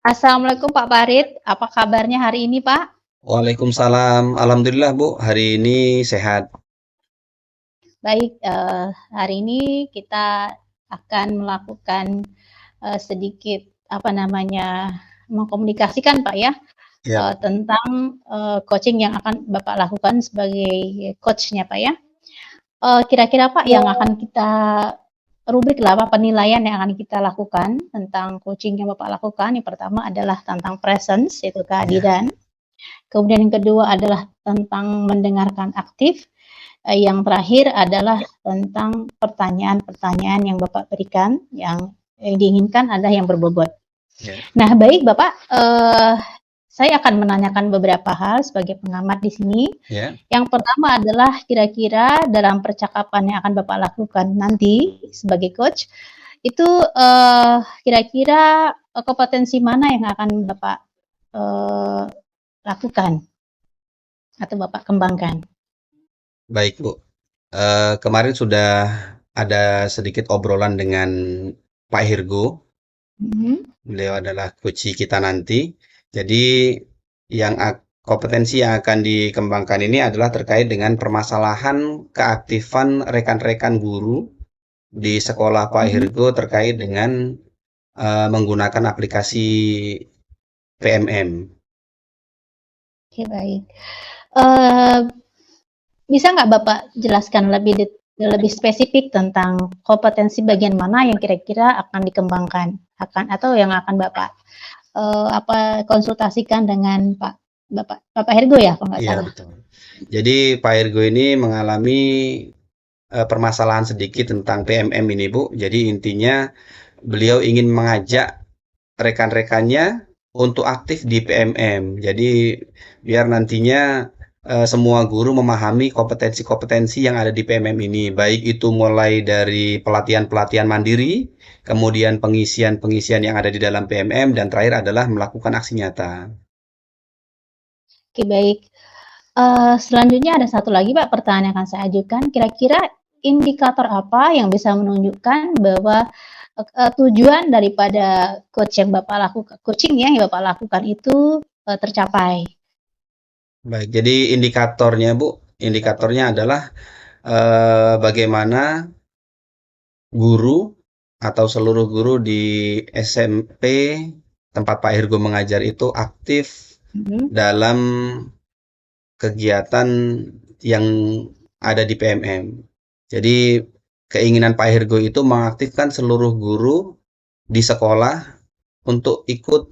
Assalamualaikum Pak Farid, apa kabarnya hari ini Pak? Waalaikumsalam. Alhamdulillah Bu, hari ini sehat. Baik, hari ini kita akan melakukan sedikit apa namanya mengkomunikasikan Pak ya Ya, tentang coaching yang akan Bapak lakukan sebagai coachnya Pak ya. Kira-kira Pak yang akan kita rubrik lah apa penilaian yang akan kita lakukan tentang coaching yang Bapak lakukan. Yang pertama adalah tentang presence, yaitu ya. kehadiran. Kemudian yang kedua adalah tentang mendengarkan aktif. Yang terakhir adalah tentang pertanyaan-pertanyaan yang Bapak berikan yang diinginkan adalah yang berbobot. Ya. Nah, baik Bapak, saya akan menanyakan beberapa hal sebagai pengamat di sini. Ya. Yang pertama adalah kira-kira dalam percakapan yang akan Bapak lakukan nanti sebagai coach, itu kira-kira kompetensi mana yang akan Bapak lakukan atau Bapak kembangkan? Baik Bu. Kemarin sudah ada sedikit obrolan dengan Pak Hirgo. Beliau adalah coach kita nanti. Jadi kompetensi yang akan dikembangkan ini adalah terkait dengan permasalahan keaktifan rekan-rekan guru di sekolah Pak Hirgo terkait dengan menggunakan aplikasi PMM. Oke, baik. Bisa nggak Bapak jelaskan lebih spesifik tentang kompetensi bagian mana yang kira-kira akan dikembangkan atau yang akan Bapak konsultasikan dengan Bapak Hergo ya kalau nggak Iya, salah. betul. Jadi Pak Ergo ini mengalami permasalahan sedikit tentang PMM ini, Bu. Jadi intinya beliau ingin mengajak rekan-rekannya untuk aktif di PMM. Jadi biar nantinya semua guru memahami kompetensi-kompetensi yang ada di PMM ini, baik itu mulai dari pelatihan-pelatihan mandiri, kemudian pengisian-pengisian yang ada di dalam PMM, dan terakhir adalah melakukan aksi nyata. Oke, baik. Selanjutnya ada satu lagi Pak pertanyaan yang akan saya ajukan. Kira-kira indikator apa yang bisa menunjukkan bahwa tujuan daripada coaching yang Bapak lakukan itu tercapai? Baik, jadi indikatornya Bu, indikatornya adalah bagaimana guru atau seluruh guru di SMP tempat Pak Hirgo mengajar itu aktif dalam kegiatan yang ada di PMM. Jadi keinginan Pak Hirgo itu mengaktifkan seluruh guru di sekolah untuk ikut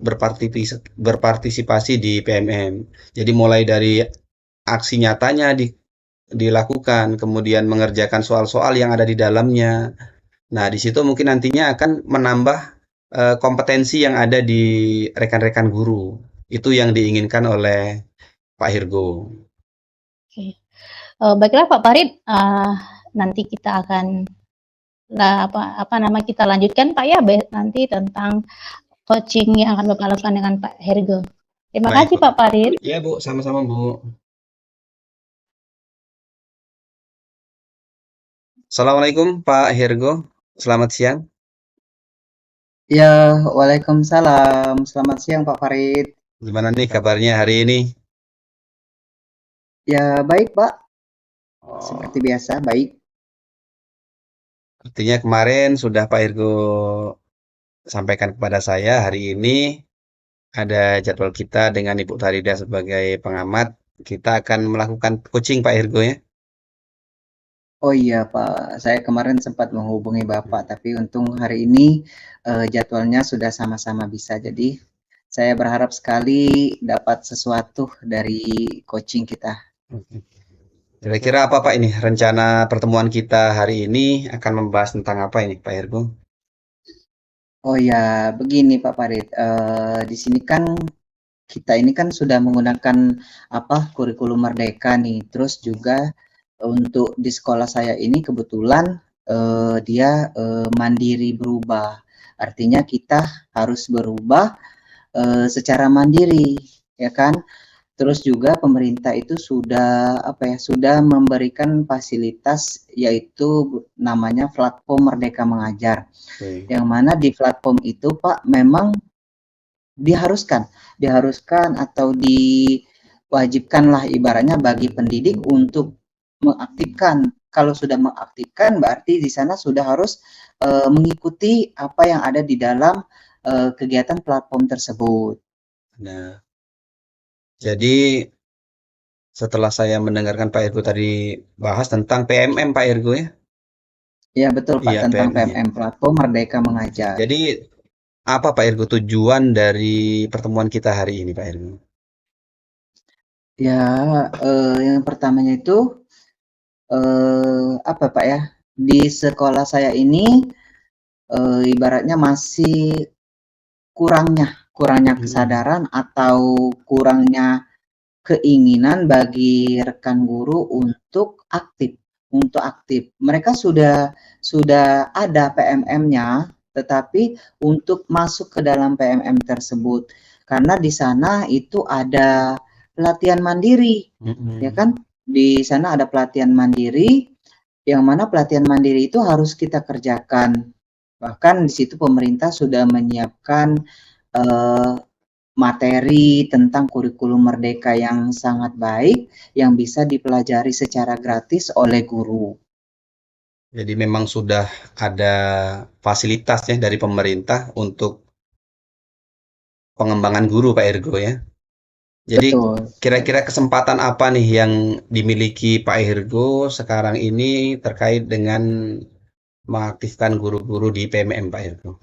berpartisipasi di PMM. Jadi mulai dari aksi nyatanya dilakukan, kemudian mengerjakan soal-soal yang ada di dalamnya. Nah, di situ mungkin nantinya akan menambah kompetensi yang ada di rekan-rekan guru. Itu yang diinginkan oleh Pak Hirgo. Oke. Baiklah Pak Farid, nanti kita akan kita lanjutkan Pak ya nanti tentang coaching yang akan Bapak lakukan dengan Pak Hergo. Terima Baik, kasih Bu. Pak Farid. Iya, Bu, sama-sama, Bu. Assalamualaikum Pak Hergo, selamat siang. Ya, waalaikumsalam. Selamat siang Pak Farid. Gimana nih kabarnya hari ini? Ya, baik Pak. Seperti biasa, baik. Artinya kemarin sudah Pak Hergo sampaikan kepada saya, hari ini ada jadwal kita dengan Ibu Tarida sebagai pengamat. Kita akan melakukan coaching Pak Hergo ya. Oh iya Pak, saya kemarin sempat menghubungi Bapak, tapi untung hari ini jadwalnya sudah sama-sama bisa. Jadi saya berharap sekali dapat sesuatu dari coaching kita. Kira-kira apa Pak ini rencana pertemuan kita hari ini akan membahas tentang apa ini Pak Hergo? Oh ya, begini Pak Farid. Di sini kan kita ini kan sudah menggunakan kurikulum Merdeka nih. Terus juga untuk di sekolah saya ini kebetulan dia mandiri berubah. Artinya kita harus berubah secara mandiri, ya kan? Terus juga pemerintah itu sudah sudah memberikan fasilitas yaitu namanya platform Merdeka Mengajar. Yang mana di platform itu Pak memang diharuskan atau diwajibkanlah ibaratnya bagi pendidik untuk mengaktifkan. Kalau sudah mengaktifkan berarti di sana sudah harus mengikuti apa yang ada di dalam kegiatan platform tersebut. Nah, jadi setelah saya mendengarkan Pak Irgo tadi bahas tentang PMM Pak Irgo ya. Ya betul Pak, Iya, tentang PMM. PMM, Platform Merdeka Mengajar. Jadi apa Pak Irgo tujuan dari pertemuan kita hari ini Pak Irgo? Ya, yang pertamanya itu apa Pak ya? Di sekolah saya ini ibaratnya masih kurangnya kesadaran atau kurangnya keinginan bagi rekan guru untuk aktif. Mereka sudah ada PMM-nya, tetapi untuk masuk ke dalam PMM tersebut, karena di sana itu ada pelatihan mandiri, ya kan? Di sana ada pelatihan mandiri, yang mana pelatihan mandiri itu harus kita kerjakan. Bahkan di situ pemerintah sudah menyiapkan materi tentang kurikulum merdeka yang sangat baik yang bisa dipelajari secara gratis oleh guru. Jadi memang sudah ada fasilitasnya dari pemerintah untuk pengembangan guru Pak Irgo ya. Jadi kira-kira kesempatan apa nih yang dimiliki Pak Irgo sekarang ini terkait dengan mengaktifkan guru-guru di PMM Pak Irgo?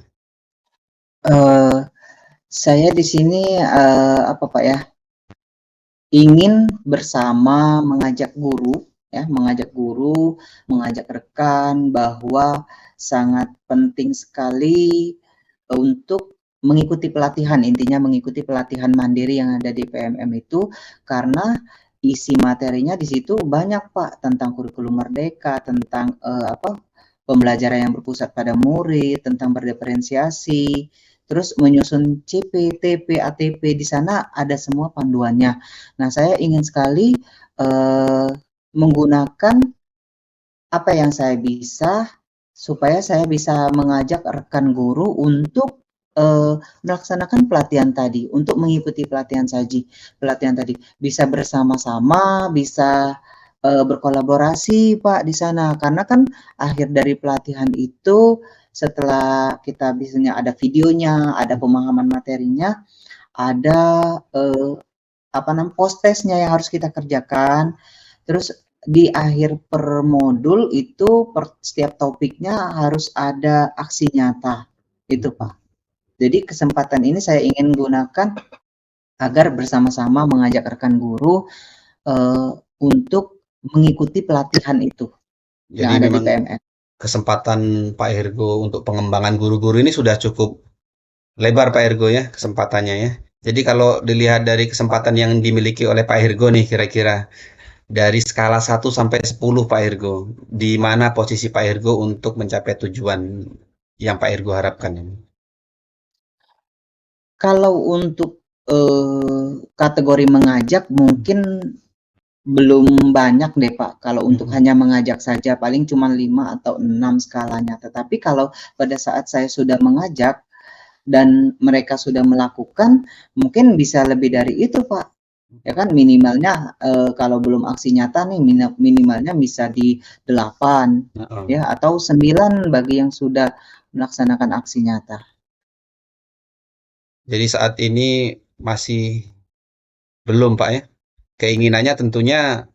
Saya di sini apa Pak ya, ingin bersama mengajak guru, mengajak rekan bahwa sangat penting sekali untuk mengikuti pelatihan, intinya mengikuti pelatihan mandiri yang ada di PMM itu, karena isi materinya di situ banyak Pak, tentang kurikulum merdeka, tentang pembelajaran yang berpusat pada murid, tentang berdiferensiasi, terus menyusun CP, TP, ATP, di sana ada semua panduannya. Nah, saya ingin sekali menggunakan apa yang saya bisa, supaya saya bisa mengajak rekan guru untuk melaksanakan pelatihan tadi, untuk mengikuti pelatihan tadi. Bisa bersama-sama, bisa berkolaborasi Pak di sana, karena kan akhir dari pelatihan itu setelah kita biasanya ada videonya, ada pemahaman materinya, ada post testnya yang harus kita kerjakan. Terus di akhir per modul itu setiap topiknya harus ada aksi nyata, itu Pak. Jadi kesempatan ini saya ingin gunakan agar bersama-sama mengajak rekan guru untuk mengikuti pelatihan itu. Jadi memang kesempatan Pak Irgo untuk pengembangan guru-guru ini sudah cukup lebar Pak Irgo ya kesempatannya ya. Jadi kalau dilihat dari kesempatan yang dimiliki oleh Pak Irgo nih kira-kira dari skala 1 sampai 10 Pak Irgo, di mana posisi Pak Irgo untuk mencapai tujuan yang Pak Irgo harapkan ini? Kalau untuk kategori mengajak mungkin belum banyak deh Pak, kalau untuk hanya mengajak saja paling cuma 5 atau 6 skalanya. Tetapi kalau pada saat saya sudah mengajak dan mereka sudah melakukan, mungkin bisa lebih dari itu Pak. Ya kan minimalnya kalau belum aksi nyata nih minimalnya bisa di 8 ya, atau 9 bagi yang sudah melaksanakan aksi nyata. Jadi saat ini masih belum Pak ya. Keinginannya tentunya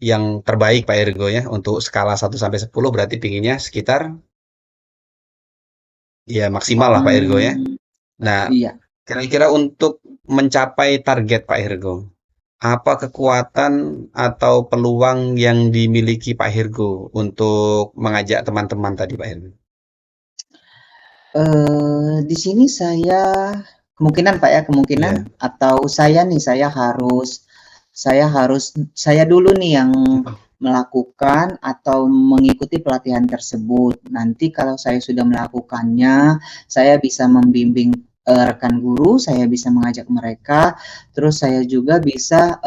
yang terbaik Pak Irgo ya, untuk skala 1 sampai 10 berarti pinginnya sekitar ya maksimal lah Pak Irgo ya. Nah, iya. Kira-kira untuk mencapai target Pak Irgo, apa kekuatan atau peluang yang dimiliki Pak Irgo untuk mengajak teman-teman tadi Pak Irgo? Di sini saya kemungkinan Pak ya, atau saya dulu nih yang melakukan atau mengikuti pelatihan tersebut. Nanti kalau saya sudah melakukannya, saya bisa membimbing rekan guru, saya bisa mengajak mereka, terus saya juga bisa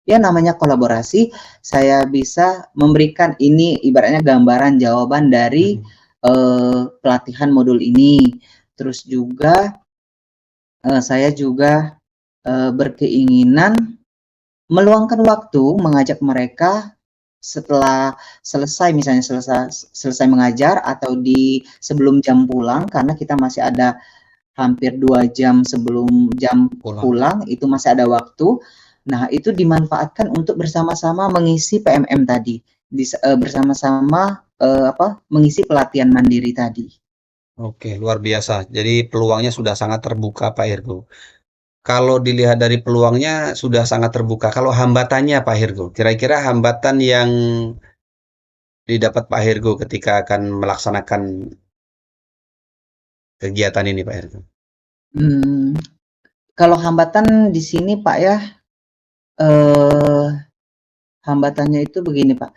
ya namanya kolaborasi, saya bisa memberikan ini ibaratnya gambaran jawaban dari pelatihan modul ini. Terus juga saya juga berkeinginan meluangkan waktu mengajak mereka setelah selesai, misalnya selesai mengajar atau sebelum jam pulang, karena kita masih ada hampir 2 jam sebelum jam pulang, itu masih ada waktu. Nah, itu dimanfaatkan untuk bersama-sama mengisi PMM tadi, bersama-sama mengisi pelatihan mandiri tadi. Oke, luar biasa. Jadi peluangnya sudah sangat terbuka, Pak Hirgo. Kalau dilihat dari peluangnya sudah sangat terbuka. Kalau hambatannya, Pak Hirgo, kira-kira hambatan yang didapat Pak Hirgo ketika akan melaksanakan kegiatan ini, Pak Hirgo? Kalau hambatan di sini, Pak ya, hambatannya itu begini, Pak.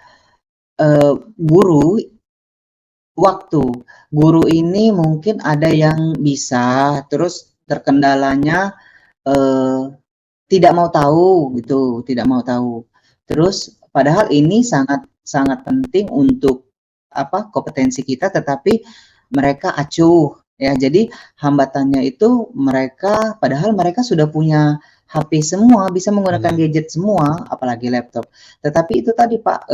Waktu. Guru ini mungkin ada yang bisa, terus terkendalanya tidak mau tahu gitu, tidak mau tahu. Terus padahal ini sangat sangat penting untuk kompetensi kita, tetapi mereka acuh ya. Jadi hambatannya itu padahal mereka sudah punya HP semua, bisa menggunakan gadget semua, apalagi laptop. Tetapi itu tadi Pak,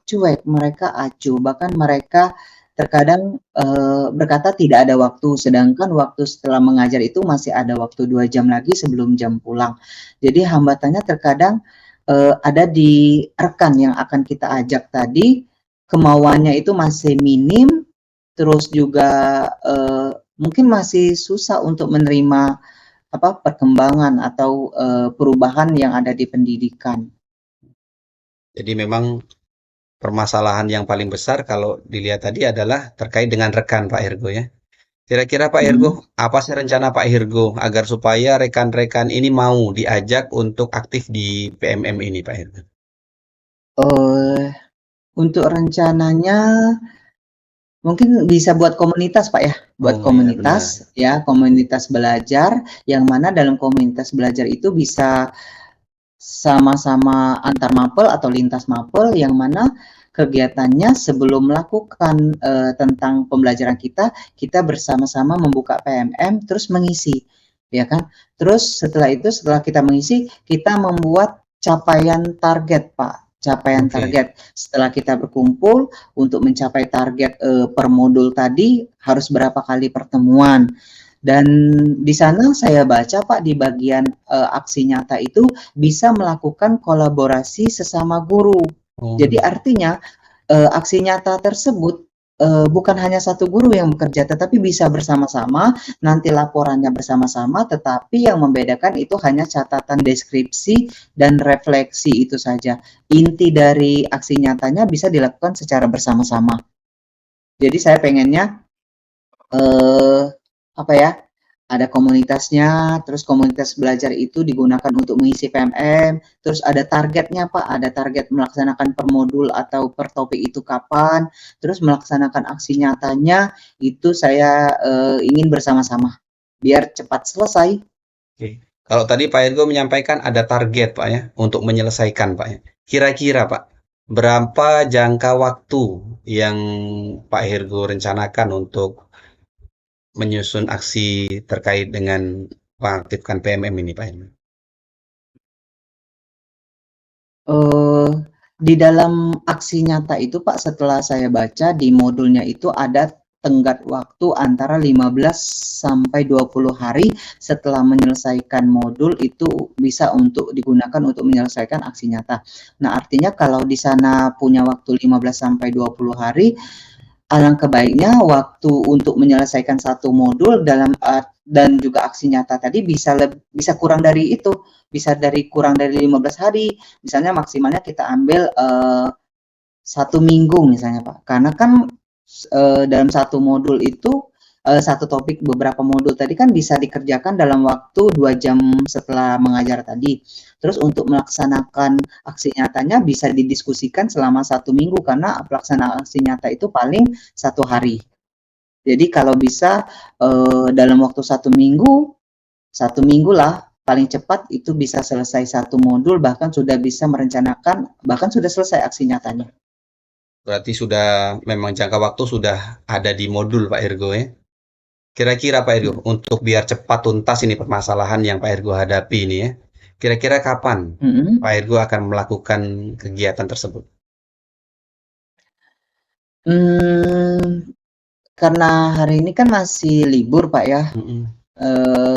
cuek, mereka acuh, bahkan mereka terkadang berkata tidak ada waktu, sedangkan waktu setelah mengajar itu masih ada waktu 2 jam lagi sebelum jam pulang. Jadi hambatannya terkadang ada di rekan yang akan kita ajak tadi, kemauannya itu masih minim, terus juga mungkin masih susah untuk menerima perkembangan atau perubahan yang ada di pendidikan. Jadi memang permasalahan yang paling besar kalau dilihat tadi adalah terkait dengan rekan, Pak Hirgo ya. Kira-kira Pak Hirgo, apa sih rencana Pak Hirgo agar supaya rekan-rekan ini mau diajak untuk aktif di PMM ini, Pak Hirgo? Untuk rencananya mungkin bisa buat komunitas Pak ya, buat komunitas ya, komunitas belajar, yang mana dalam komunitas belajar itu bisa sama-sama antar mapel atau lintas mapel, yang mana kegiatannya sebelum melakukan tentang pembelajaran kita bersama-sama membuka PMM terus mengisi, ya kan. Terus setelah itu, setelah kita mengisi, kita membuat capaian target Pak, capaian target. Setelah kita berkumpul untuk mencapai target per modul tadi harus berapa kali pertemuan. Dan di sana saya baca Pak, di bagian aksi nyata itu bisa melakukan kolaborasi sesama guru. Jadi artinya aksi nyata tersebut bukan hanya satu guru yang bekerja, tetapi bisa bersama-sama, nanti laporannya bersama-sama, tetapi yang membedakan itu hanya catatan deskripsi dan refleksi, itu saja. Inti dari aksi nyatanya bisa dilakukan secara bersama-sama. Jadi saya pengennya ada komunitasnya, terus komunitas belajar itu digunakan untuk mengisi PMM, terus ada targetnya Pak, ada target melaksanakan per modul atau per topik itu kapan, terus melaksanakan aksi nyatanya itu saya ingin bersama-sama biar cepat selesai. Oke. Kalau tadi Pak Hirgo menyampaikan ada target Pak ya untuk menyelesaikan Pak ya. Kira-kira Pak, berapa jangka waktu yang Pak Hirgo rencanakan untuk menyusun aksi terkait dengan mengaktifkan PMM ini, Pak Hirgo? Di dalam aksi nyata itu Pak, setelah saya baca di modulnya itu ada tenggat waktu antara 15 sampai 20 hari setelah menyelesaikan modul itu bisa untuk digunakan untuk menyelesaikan aksi nyata. Nah, artinya kalau di sana punya waktu 15 sampai 20 hari, alangkah baiknya waktu untuk menyelesaikan satu modul dan juga aksi nyata tadi bisa kurang dari itu, bisa kurang dari 15 hari, misalnya maksimalnya kita ambil 1 minggu misalnya Pak, karena kan dalam satu modul itu satu topik beberapa modul tadi kan bisa dikerjakan dalam waktu 2 jam setelah mengajar tadi. Terus untuk melaksanakan aksi nyatanya bisa didiskusikan selama 1 minggu, karena pelaksanaan aksi nyata itu paling 1 hari. Jadi kalau bisa dalam waktu 1 minggu lah paling cepat itu bisa selesai satu modul, bahkan sudah bisa merencanakan, bahkan sudah selesai aksi nyatanya. Berarti sudah memang jangka waktu sudah ada di modul Pak Hirgo ya. Kira-kira Pak Ergo, untuk biar cepat tuntas ini permasalahan yang Pak Ergo hadapi ini ya, kira-kira kapan Pak Ergo akan melakukan kegiatan tersebut? Karena hari ini kan masih libur Pak ya,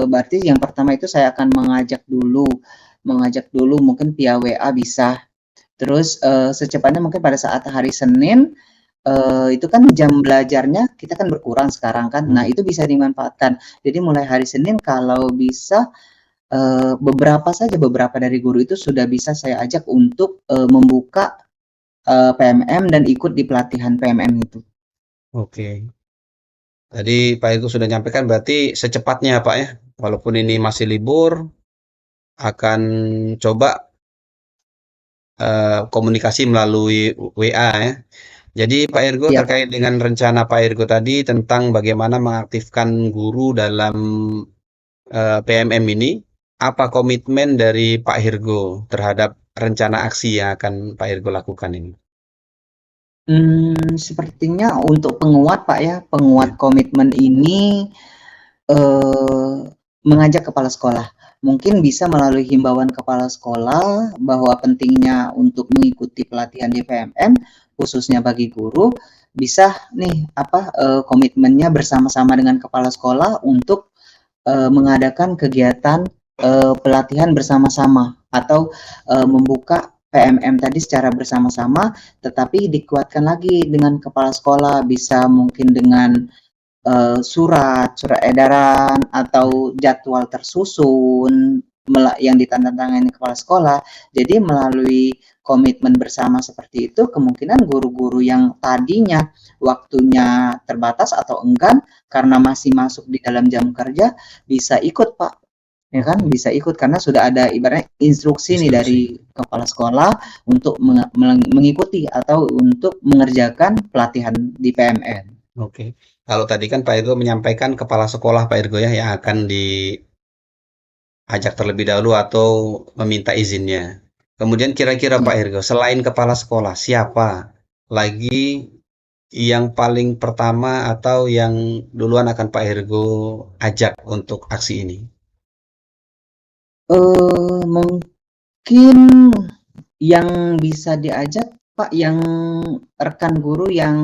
berarti yang pertama itu saya akan mengajak dulu mungkin via WA bisa. Terus secepatnya mungkin pada saat hari Senin itu kan jam belajarnya kita kan berkurang sekarang kan. Nah, itu bisa dimanfaatkan. Jadi mulai hari Senin kalau bisa beberapa dari guru itu sudah bisa saya ajak untuk membuka PMM dan ikut di pelatihan PMM itu. Oke. Tadi Pak Ergo sudah nyampaikan berarti secepatnya Pak ya, walaupun ini masih libur, akan coba komunikasi melalui WA ya. Jadi Pak Ergo Iya, terkait dengan rencana Pak Ergo tadi tentang bagaimana mengaktifkan guru dalam PMM ini, apa komitmen dari Pak Ergo terhadap rencana aksi yang akan Pak Ergo lakukan ini? Sepertinya untuk penguat Pak ya, penguat komitmen ini mengajak kepala sekolah. Mungkin bisa melalui himbauan kepala sekolah bahwa pentingnya untuk mengikuti pelatihan di PMM khususnya bagi guru, bisa nih komitmennya bersama-sama dengan kepala sekolah untuk mengadakan kegiatan pelatihan bersama-sama atau membuka PMM tadi secara bersama-sama, tetapi dikuatkan lagi dengan kepala sekolah, bisa mungkin dengan surat edaran atau jadwal tersusun yang ditandatangani kepala sekolah. Jadi melalui komitmen bersama seperti itu, kemungkinan guru-guru yang tadinya waktunya terbatas atau enggan karena masih masuk di dalam jam kerja bisa ikut Pak. Ya kan, bisa ikut karena sudah ada ibaratnya instruksi nih dari kepala sekolah untuk mengikuti atau untuk mengerjakan pelatihan di PMN. Oke. Kalau tadi kan Pak Ergo menyampaikan kepala sekolah Pak Ergo ya yang akan diajak terlebih dahulu atau meminta izinnya. Kemudian kira-kira Pak Ergo, selain kepala sekolah, siapa lagi yang paling pertama atau yang duluan akan Pak Ergo ajak untuk aksi ini? Mungkin yang bisa diajak Pak, yang rekan guru yang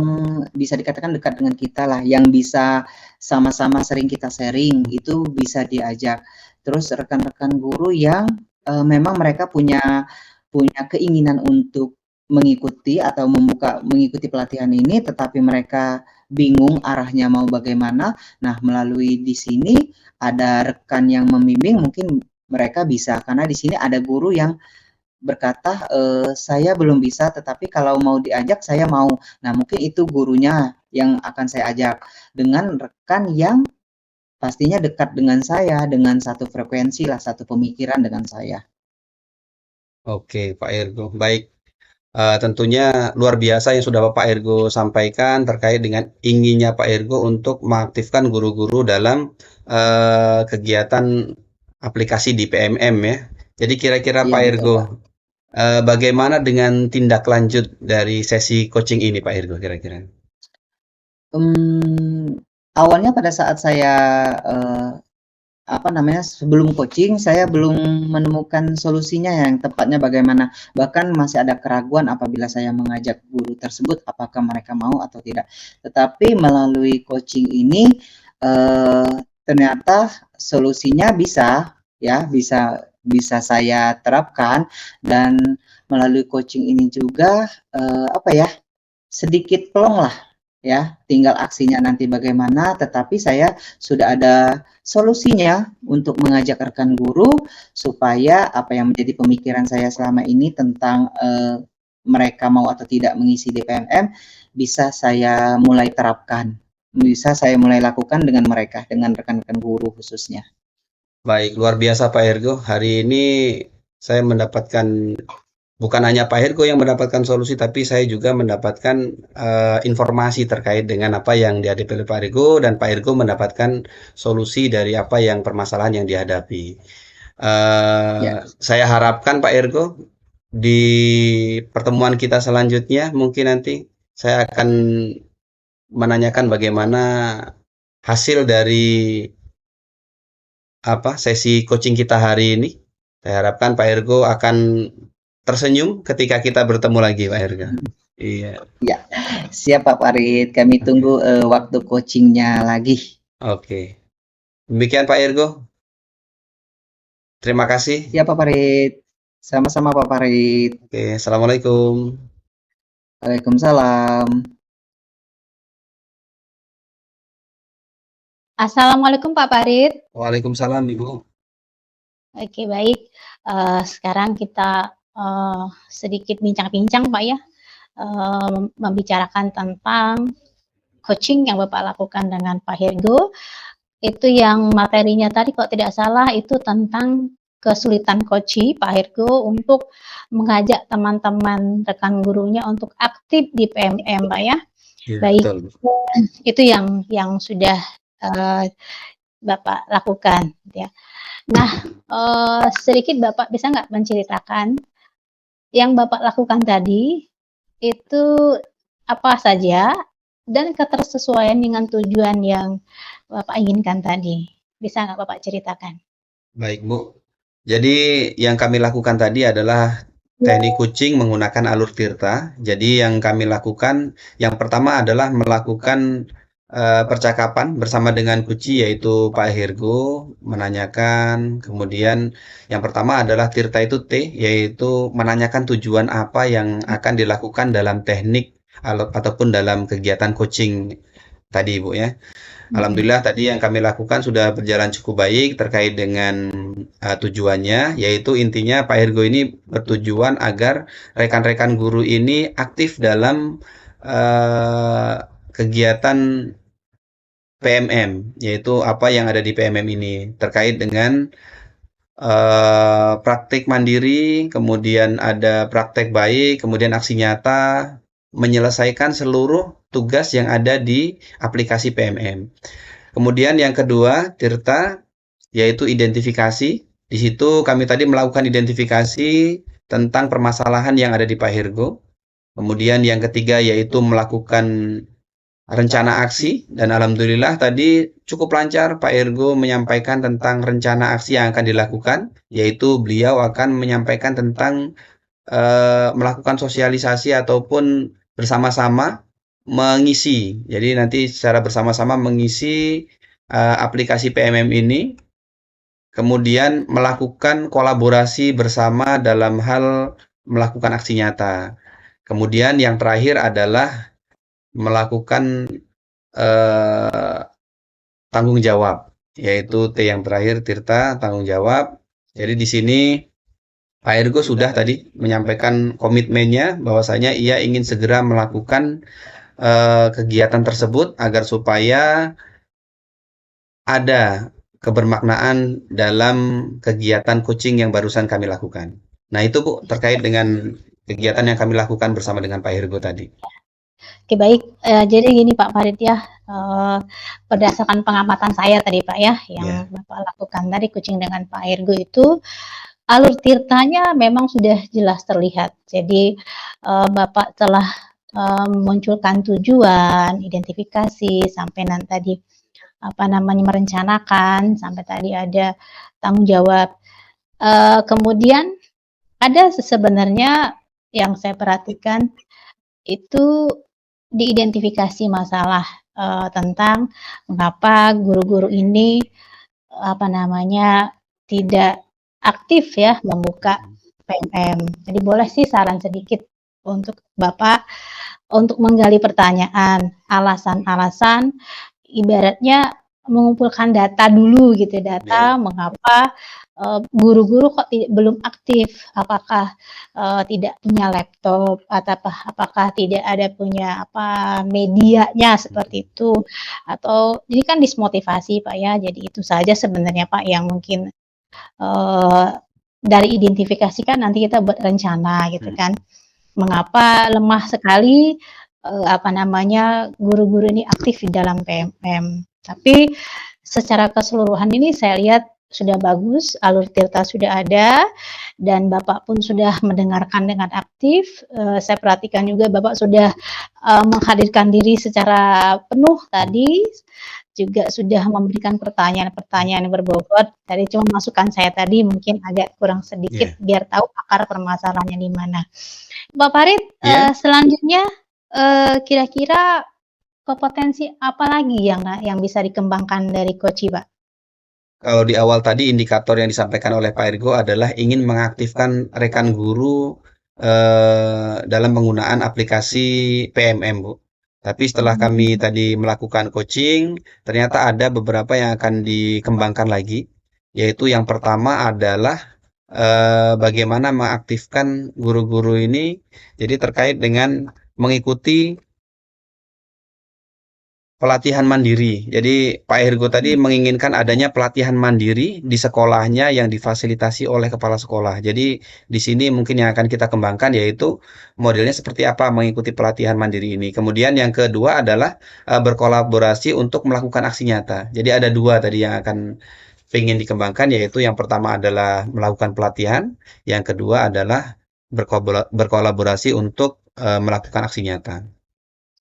bisa dikatakan dekat dengan kita lah, yang bisa sama-sama sering kita sharing, itu bisa diajak. Terus rekan-rekan guru yang memang mereka punya keinginan untuk mengikuti atau mengikuti pelatihan ini, tetapi mereka bingung arahnya mau bagaimana. Nah, melalui di sini ada rekan yang membimbing, mungkin mereka bisa, karena di sini ada guru yang berkata, saya belum bisa, tetapi kalau mau diajak saya mau. Nah, mungkin itu gurunya yang akan saya ajak dengan rekan yang pastinya dekat dengan saya, dengan satu frekuensi lah, satu pemikiran dengan saya. Oke, Pak Ergo. Baik. Tentunya luar biasa yang sudah Bapak Ergo sampaikan terkait dengan inginnya Pak Ergo untuk mengaktifkan guru-guru dalam kegiatan aplikasi di PMM ya. Jadi kira-kira Iya, Pak betul, Ergo, Pak. bagaimana dengan tindak lanjut dari sesi coaching ini Pak Ergo kira-kira? Awalnya pada saat saya sebelum coaching saya belum menemukan solusinya yang tepatnya bagaimana. Bahkan masih ada keraguan apabila saya mengajak guru tersebut apakah mereka mau atau tidak. Tetapi melalui coaching ini ternyata solusinya bisa saya terapkan, dan melalui coaching ini juga sedikit plong lah ya, tinggal aksinya nanti bagaimana, tetapi saya sudah ada solusinya untuk mengajak rekan guru supaya apa yang menjadi pemikiran saya selama ini tentang mereka mau atau tidak mengisi di PMM bisa saya mulai terapkan, bisa saya mulai lakukan dengan mereka, dengan rekan-rekan guru khususnya. Baik, luar biasa Pak Ergo. Hari ini saya mendapatkan bukan hanya Pak Hergo yang mendapatkan solusi, tapi saya juga mendapatkan informasi terkait dengan apa yang dihadapi oleh Pak Hergo, dan Pak Hergo mendapatkan solusi dari apa yang permasalahan yang dihadapi. Saya harapkan Pak Hergo di pertemuan kita selanjutnya mungkin nanti saya akan menanyakan bagaimana hasil dari sesi coaching kita hari ini. Saya harapkan Pak Hergo akan tersenyum ketika kita bertemu lagi, Pak Hergo. Iya. Ya, siap Pak Farid. Kami tunggu waktu coachingnya lagi. Oke. Demikian Pak Hergo. Terima kasih. Siap Pak Farid. Sama-sama Pak Farid. Oke, Assalamualaikum. Waalaikumsalam. Assalamualaikum Pak Farid. Waalaikumsalam Ibu. Oke, baik. Sekarang kita sedikit bincang-bincang Pak ya, membicarakan tentang coaching yang Bapak lakukan dengan Pak Hergo. Itu yang materinya tadi kalau tidak salah itu tentang kesulitan coach Pak Hergo untuk mengajak teman-teman rekan gurunya untuk aktif di PMM Pak ya. Ya, baik, betul. Itu yang sudah Bapak lakukan ya. Nah, sedikit Bapak bisa nggak menceritakan yang Bapak lakukan tadi itu apa saja dan ketersesuaian dengan tujuan yang Bapak inginkan tadi. Bisa nggak Bapak ceritakan? Baik Bu. Jadi yang kami lakukan tadi adalah teknik coaching menggunakan alur tirta. Jadi yang kami lakukan yang pertama adalah melakukan percakapan bersama dengan kunci yaitu Pak Hergo menanyakan, kemudian yang pertama adalah tirta itu T, yaitu menanyakan tujuan apa yang akan dilakukan dalam teknik ataupun dalam kegiatan coaching tadi Bu ya. Alhamdulillah tadi yang kami lakukan sudah berjalan cukup baik terkait dengan tujuannya, yaitu intinya Pak Hergo ini bertujuan agar rekan-rekan guru ini aktif dalam kegiatan PMM, yaitu apa yang ada di PMM ini terkait dengan praktik mandiri, kemudian ada praktek baik, kemudian aksi nyata, menyelesaikan seluruh tugas yang ada di aplikasi PMM. Kemudian yang kedua, tirta, yaitu identifikasi. Di situ kami tadi melakukan identifikasi tentang permasalahan yang ada di Pak Hergo. Kemudian yang ketiga yaitu melakukan rencana aksi, dan alhamdulillah tadi cukup lancar Pak Hergo menyampaikan tentang rencana aksi yang akan dilakukan, yaitu beliau akan menyampaikan tentang melakukan sosialisasi ataupun bersama-sama mengisi. Jadi nanti secara bersama-sama mengisi aplikasi PMM ini, kemudian melakukan kolaborasi bersama dalam hal melakukan aksi nyata. Kemudian yang terakhir adalah melakukan tanggung jawab, yaitu T yang terakhir, tirta, tanggung jawab. Jadi di sini Pak Hergo sudah tadi menyampaikan komitmennya bahwasanya ia ingin segera melakukan kegiatan tersebut agar supaya ada kebermaknaan dalam kegiatan coaching yang barusan kami lakukan. Nah itu Bu, terkait dengan kegiatan yang kami lakukan bersama dengan Pak Hergo tadi. Oke baik, jadi gini Pak Farid ya, berdasarkan pengamatan saya tadi Pak ya, yang Bapak lakukan tadi coaching dengan Pak Hergo itu, alur tirtanya memang sudah jelas terlihat. Jadi Bapak telah memunculkan tujuan, identifikasi, sampai nanti tadi merencanakan, sampai tadi ada tanggung jawab. Kemudian ada sebenarnya yang saya perhatikan itu diidentifikasi masalah tentang mengapa guru-guru ini tidak aktif ya membuka PMM. Jadi boleh sih saran sedikit untuk Bapak untuk menggali pertanyaan, alasan-alasan, ibaratnya mengumpulkan data dulu gitu, data mengapa guru-guru kok belum aktif, apakah tidak punya laptop, atau apakah tidak ada punya medianya seperti itu, atau ini kan dismotivasi Pak ya. Jadi itu saja sebenarnya Pak yang mungkin dari identifikasi kan nanti kita buat rencana gitu kan, mengapa lemah sekali guru-guru ini aktif di dalam PMM. Tapi secara keseluruhan ini saya lihat sudah bagus, alur tirta sudah ada, dan Bapak pun sudah mendengarkan dengan aktif. Saya perhatikan juga Bapak sudah menghadirkan diri secara penuh tadi, juga sudah memberikan pertanyaan-pertanyaan yang berbobot. Tadi cuma masukan saya tadi mungkin agak kurang sedikit Iya. biar tahu akar permasalahannya di mana. Pak Farid, Iya. selanjutnya, kira-kira kompetensi apa lagi yang bisa dikembangkan dari Koci, Pak? Kalau di awal tadi indikator yang disampaikan oleh Pak Ergo adalah ingin mengaktifkan rekan guru dalam penggunaan aplikasi PMM, Bu. Tapi setelah kami tadi melakukan coaching, ternyata ada beberapa yang akan dikembangkan lagi, yaitu yang pertama adalah bagaimana mengaktifkan guru-guru ini, jadi terkait dengan mengikuti pelatihan mandiri. Jadi Pak Ergo tadi menginginkan adanya pelatihan mandiri di sekolahnya yang difasilitasi oleh kepala sekolah. Jadi di sini mungkin yang akan kita kembangkan yaitu modelnya seperti apa mengikuti pelatihan mandiri ini. Kemudian yang kedua adalah berkolaborasi untuk melakukan aksi nyata. Jadi ada dua tadi yang akan ingin dikembangkan, yaitu yang pertama adalah melakukan pelatihan, yang kedua adalah berkolaborasi untuk melakukan aksi nyata.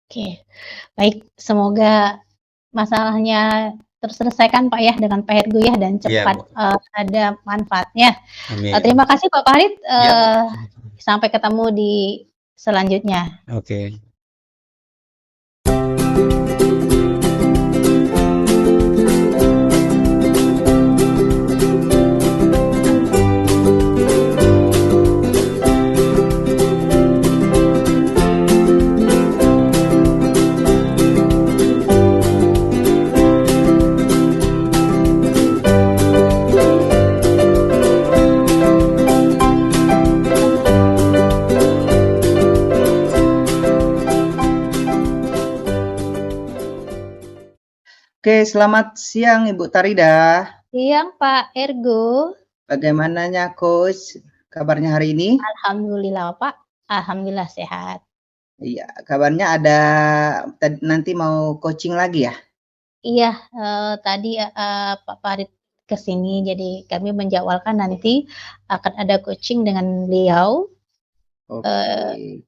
Oke, baik. Semoga masalahnya terselesaikan Pak ya dengan Pak Hergo ya dan Iya, cepat Bu. ada manfaatnya. Amin. Terima kasih Pak Farid. Ya. Sampai ketemu di selanjutnya. Oke. Oke, selamat siang Ibu Tarida. Siang Pak Ergo. Bagaimananya Coach? Kabarnya hari ini? Alhamdulillah Pak. Alhamdulillah sehat. Iya, kabarnya ada nanti mau coaching lagi ya? Iya, tadi Pak Farid ke sini, jadi kami menjadwalkan nanti akan ada coaching dengan beliau. Oke.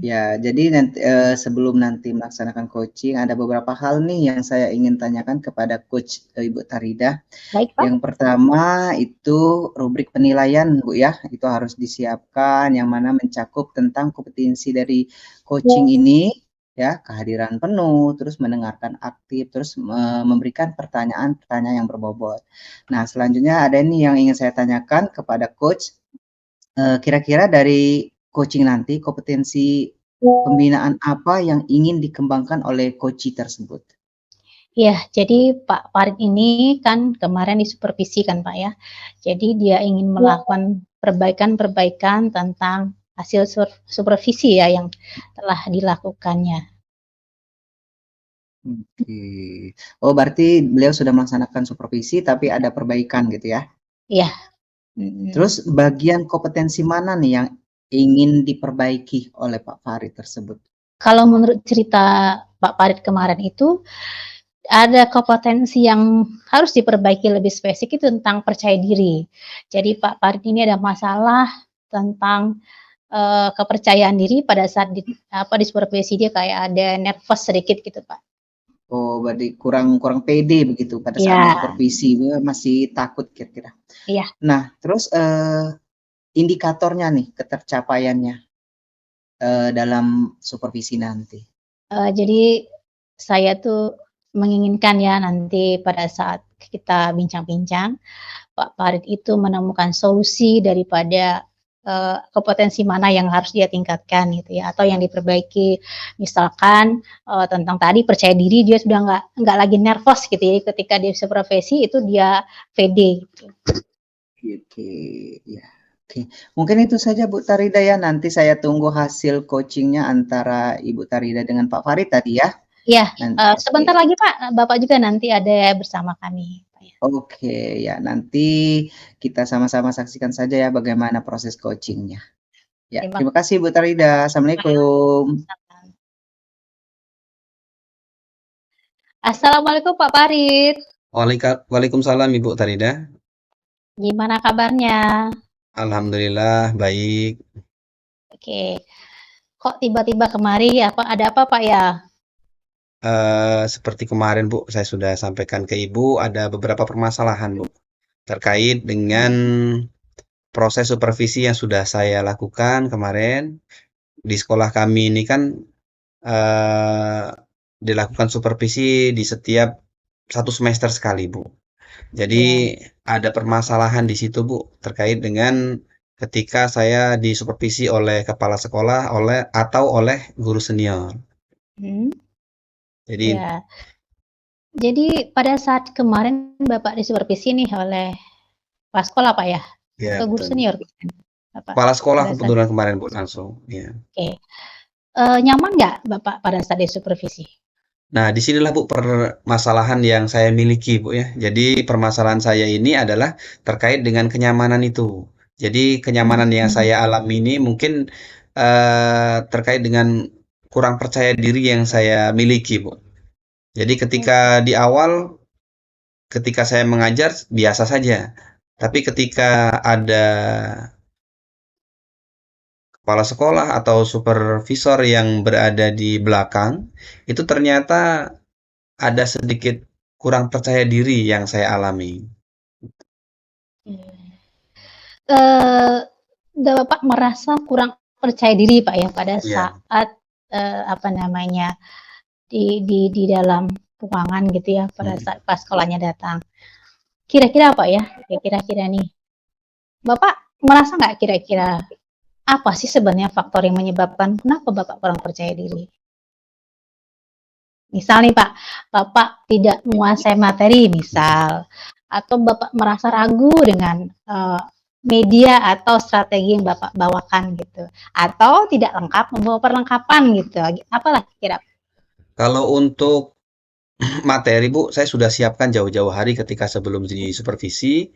Ya, jadi nanti sebelum nanti melaksanakan coaching ada beberapa hal nih yang saya ingin tanyakan kepada Coach Ibu Tarida. Baik, Pak. Yang pertama itu rubrik penilaian, Bu ya. Itu harus disiapkan yang mana mencakup tentang kompetensi dari coaching ini ya, kehadiran penuh, terus mendengarkan aktif, terus memberikan pertanyaan-pertanyaan yang berbobot. Nah, selanjutnya ada nih yang ingin saya tanyakan kepada coach. Kira-kira dari coaching nanti kompetensi pembinaan apa yang ingin dikembangkan oleh coachee tersebut? Iya, jadi Pak Farid ini kan kemarin disupervisi kan Pak ya. Jadi dia ingin melakukan perbaikan-perbaikan tentang hasil supervisi ya yang telah dilakukannya. Oke. Oh, berarti beliau sudah melaksanakan supervisi tapi ada perbaikan gitu ya? Iya. Terus bagian kompetensi mana nih yang ingin diperbaiki oleh Pak Farid tersebut? Kalau menurut cerita Pak Farid kemarin itu ada kompetensi yang harus diperbaiki lebih spesifik itu tentang percaya diri. Jadi Pak Farid ini ada masalah tentang kepercayaan diri pada saat di supervisi dia kayak ada nervous sedikit gitu Pak. Oh, berarti kurang pede begitu pada saat supervisi, masih takut kira-kira. Iya. Nah, terus indikatornya nih ketercapaiannya dalam supervisi nanti. Jadi saya tuh menginginkan ya nanti pada saat kita bincang-bincang Pak Farid itu menemukan solusi daripada kompetensi mana yang harus dia tingkatkan gitu ya atau yang diperbaiki. Misalkan tentang tadi percaya diri dia sudah nggak lagi nervous gitu ya ketika dia supervisi itu dia pede gitu. Oke, ya. Oke, mungkin itu saja Bu Tarida ya. Nanti saya tunggu hasil coachingnya antara Ibu Tarida dengan Pak Farid tadi ya. Iya, sebentar lagi Pak, Bapak juga nanti ada bersama kami. Oke, ya nanti kita sama-sama saksikan saja ya bagaimana proses coachingnya. Ya, terima kasih Bu Tarida. Assalamualaikum. Assalamualaikum Pak Farid. Waalaikumsalam Ibu Tarida. Gimana kabarnya? Alhamdulillah baik. Oke. Kok tiba-tiba kemari ada apa Pak ya? seperti kemarin Bu, saya sudah sampaikan ke Ibu ada beberapa permasalahan Bu, terkait dengan proses supervisi yang sudah saya lakukan kemarin. Di sekolah kami ini kan dilakukan supervisi di setiap 1 semester sekali Bu. Jadi ada permasalahan di situ Bu, terkait dengan ketika saya disupervisi oleh kepala sekolah atau oleh guru senior. Hmm, Jadi ya. Jadi pada saat kemarin Bapak disupervisi nih oleh kepala sekolah Pak ya? ya Atau guru betul. senior Bapak Kepala sekolah pada saat kebetulan kemarin Bu langsung. Ya. oke. Nyaman nggak Bapak pada saat disupervisi? Nah, disinilah Bu permasalahan yang saya miliki Bu ya. Jadi permasalahan saya ini adalah terkait dengan kenyamanan itu. Jadi kenyamanan yang saya alami ini mungkin terkait dengan kurang percaya diri yang saya miliki Bu. Jadi ketika di awal, ketika saya mengajar biasa saja. Tapi ketika ada kepala sekolah atau supervisor yang berada di belakang, itu ternyata ada sedikit kurang percaya diri yang saya alami. Bapak merasa kurang percaya diri Pak ya pada Iya. saat di dalam ruangan gitu ya pada saat pas sekolahnya datang. Kira-kira apa ya? Kira-kira nih, Bapak merasa nggak kira-kira apa sih sebenarnya faktor yang menyebabkan kenapa Bapak kurang percaya diri? Misal nih Pak, Bapak tidak menguasai materi misal, atau Bapak merasa ragu dengan media atau strategi yang Bapak bawakan gitu, atau tidak lengkap membawa perlengkapan gitu, apalah kira? Kalau untuk materi Bu, saya sudah siapkan jauh-jauh hari ketika sebelum disupervisi.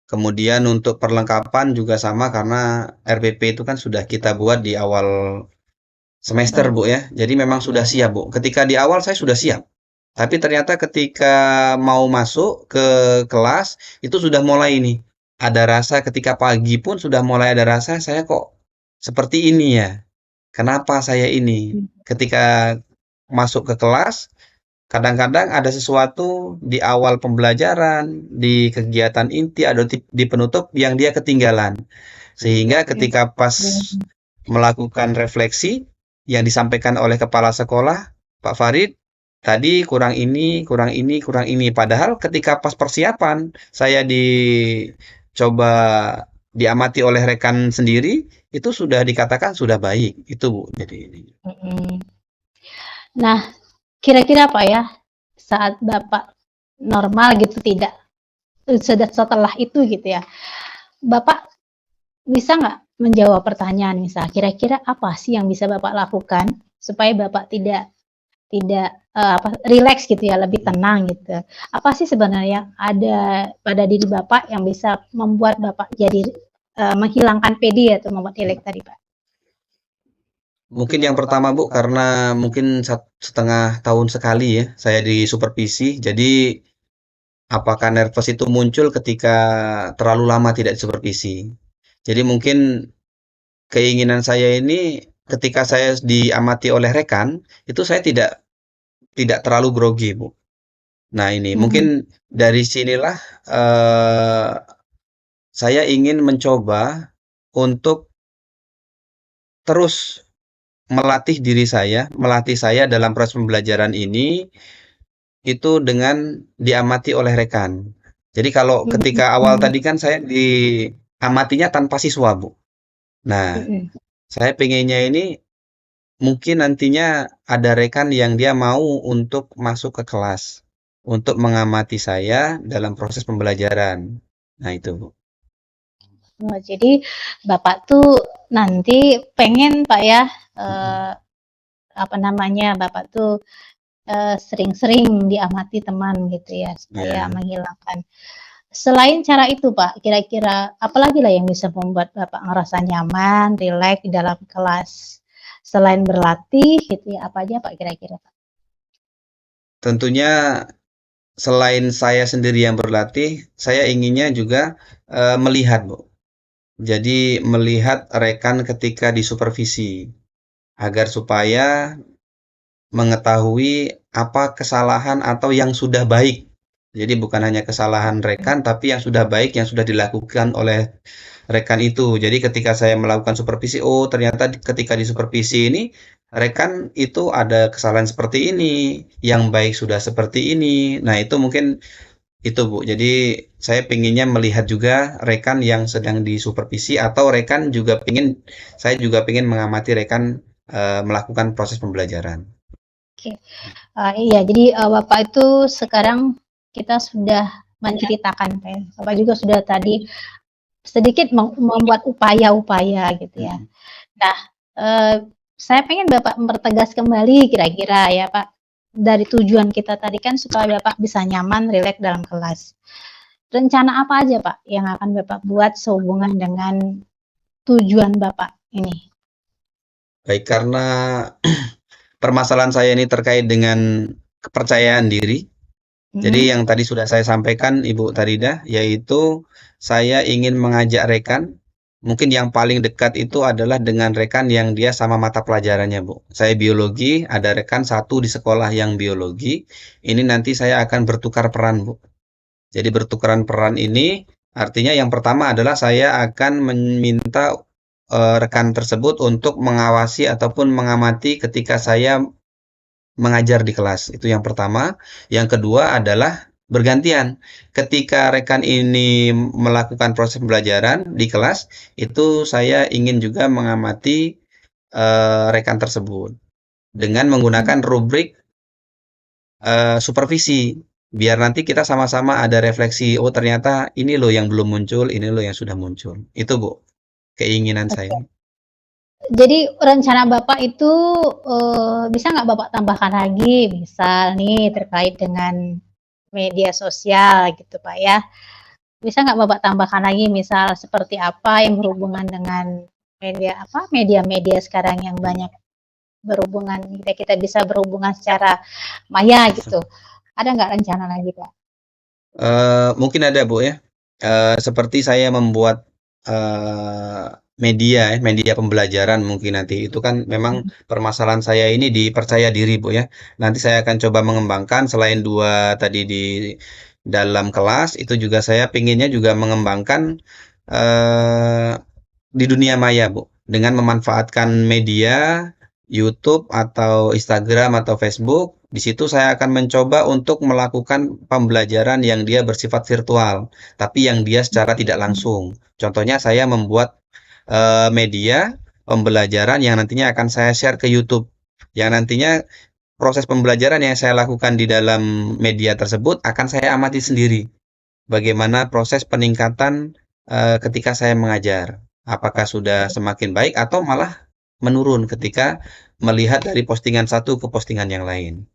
Kemudian untuk perlengkapan juga sama karena RPP itu kan sudah kita buat di awal semester Bu ya. Jadi memang sudah siap Bu. Ketika di awal saya sudah siap. Tapi ternyata ketika mau masuk ke kelas itu sudah mulai nih. Ada rasa ketika pagi pun sudah mulai ada rasa saya kok seperti ini ya. Kenapa saya ini? Ketika masuk ke kelas kadang-kadang ada sesuatu di awal pembelajaran, di kegiatan inti, atau di penutup yang dia ketinggalan. Sehingga ketika pas melakukan refleksi yang disampaikan oleh kepala sekolah, Pak Farid, tadi kurang ini, kurang ini, kurang ini. Padahal ketika pas persiapan, saya dicoba diamati oleh rekan sendiri, itu sudah dikatakan sudah baik. Itu Bu, jadi ini. Nah, kira-kira apa ya saat Bapak normal gitu tidak setelah itu gitu ya, Bapak bisa nggak menjawab pertanyaan misal kira-kira apa sih yang bisa Bapak lakukan supaya Bapak tidak rileks gitu ya, lebih tenang gitu. Apa sih sebenarnya ada pada diri Bapak yang bisa membuat Bapak jadi menghilangkan PD atau membuat rileks tadi Pak? Mungkin yang pertama Bu, karena mungkin 1,5 tahun sekali ya saya disupervisi. Jadi apakah nervous itu muncul ketika terlalu lama tidak disupervisi. Jadi mungkin keinginan saya ini ketika saya diamati oleh rekan, itu saya tidak terlalu grogi Bu. Nah ini mungkin dari sinilah saya ingin mencoba untuk terus melatih saya dalam proses pembelajaran ini itu dengan diamati oleh rekan. Jadi kalau ketika awal tadi kan saya diamatinya tanpa siswa, Bu. Nah, saya pengennya ini mungkin nantinya ada rekan yang dia mau untuk masuk ke kelas untuk mengamati saya dalam proses pembelajaran. Nah, itu, Bu. Oh, jadi Bapak tuh nanti pengen Pak ya Bapak tuh sering-sering diamati teman gitu ya supaya menghilangkan. Selain cara itu Pak, kira-kira apalagi lah yang bisa membuat Bapak ngerasa nyaman, rileks di dalam kelas? Selain berlatih gitu ya, apa aja Pak kira-kira Pak? Tentunya selain saya sendiri yang berlatih, saya inginnya juga melihat, Bu. Jadi melihat rekan ketika disupervisi agar supaya mengetahui apa kesalahan atau yang sudah baik. Jadi bukan hanya kesalahan rekan, tapi yang sudah baik yang sudah dilakukan oleh rekan itu. Jadi ketika saya melakukan supervisi, oh ternyata ketika di supervisi ini rekan itu ada kesalahan seperti ini, yang baik sudah seperti ini. Nah, itu mungkin itu Bu. Jadi saya pinginnya melihat juga rekan yang sedang disupervisi atau rekan juga saya juga pingin mengamati rekan melakukan proses pembelajaran. Oke. Iya, jadi Bapak itu sekarang kita sudah menceritakan, Pak ya. Bapak juga sudah tadi sedikit membuat upaya-upaya gitu ya. Nah, saya pengen Bapak mempertegas kembali kira-kira ya Pak, dari tujuan kita tadi kan supaya Bapak bisa nyaman, rileks dalam kelas. Rencana apa aja Pak yang akan Bapak buat sehubungan dengan tujuan Bapak ini? Baik, karena permasalahan saya ini terkait dengan kepercayaan diri. Jadi yang tadi sudah saya sampaikan Ibu Tarida, yaitu saya ingin mengajak rekan, mungkin yang paling dekat itu adalah dengan rekan yang dia sama mata pelajarannya, Bu. Saya biologi, ada rekan satu di sekolah yang biologi, ini nanti saya akan bertukar peran, Bu. Jadi bertukaran peran ini artinya yang pertama adalah saya akan meminta rekan tersebut untuk mengawasi ataupun mengamati ketika saya mengajar di kelas. Itu yang pertama. Yang kedua adalah bergantian. Ketika rekan ini melakukan proses pembelajaran di kelas, itu saya ingin juga mengamati rekan tersebut dengan menggunakan rubrik supervisi. Biar nanti kita sama-sama ada refleksi, oh ternyata ini loh yang belum muncul, ini loh yang sudah muncul. Itu Bu, keinginan saya. Jadi rencana Bapak itu bisa nggak Bapak tambahkan lagi, misal nih terkait dengan media sosial gitu Pak ya. Bisa nggak Bapak tambahkan lagi misal seperti apa yang berhubungan dengan media sekarang yang banyak berhubungan, kita bisa berhubungan secara maya gitu. Ada nggak rencana lagi Pak? Mungkin ada Bu ya. Seperti saya membuat media pembelajaran mungkin nanti itu kan memang permasalahan saya ini di percaya diri Bu ya. Nanti saya akan coba mengembangkan selain 2 tadi di dalam kelas, itu juga saya pinginnya juga mengembangkan di dunia maya Bu. Dengan memanfaatkan media YouTube atau Instagram atau Facebook, di situ saya akan mencoba untuk melakukan pembelajaran yang dia bersifat virtual, tapi yang dia secara tidak langsung. Contohnya saya membuat media pembelajaran yang nantinya akan saya share ke YouTube. Yang nantinya proses pembelajaran yang saya lakukan di dalam media tersebut akan saya amati sendiri. Bagaimana proses peningkatan ketika saya mengajar. Apakah sudah semakin baik atau malah menurun ketika melihat dari postingan satu ke postingan yang lain.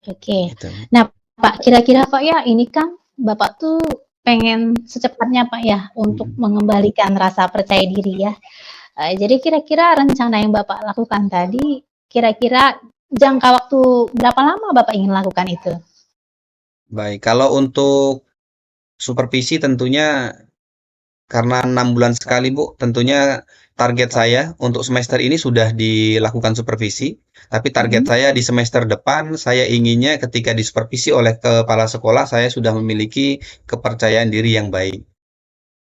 Oke. Gitu. Nah, Pak, kira-kira Pak ya, ini kan Bapak tuh pengen secepatnya Pak ya untuk mengembalikan rasa percaya diri ya. Jadi kira-kira rencana yang Bapak lakukan tadi, kira-kira jangka waktu berapa lama Bapak ingin lakukan itu? Baik, kalau untuk supervisi tentunya karena 6 bulan sekali Bu, tentunya target saya untuk semester ini sudah dilakukan supervisi, tapi target saya di semester depan, saya inginnya ketika disupervisi oleh kepala sekolah, saya sudah memiliki kepercayaan diri yang baik.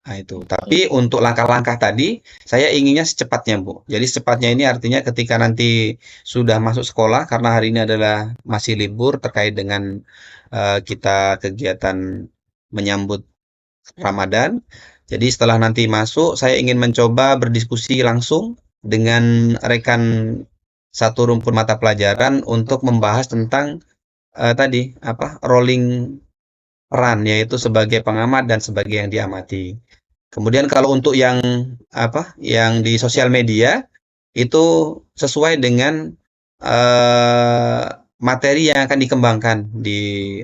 Nah itu, tapi untuk langkah-langkah tadi, saya inginnya secepatnya Bu. Jadi secepatnya ini artinya ketika nanti sudah masuk sekolah, karena hari ini adalah masih libur terkait dengan kita kegiatan menyambut Ramadan. Jadi setelah nanti masuk, saya ingin mencoba berdiskusi langsung dengan rekan satu rumpun mata pelajaran untuk membahas tentang tadi rolling peran, yaitu sebagai pengamat dan sebagai yang diamati. Kemudian kalau untuk yang yang di sosial media itu sesuai dengan materi yang akan dikembangkan di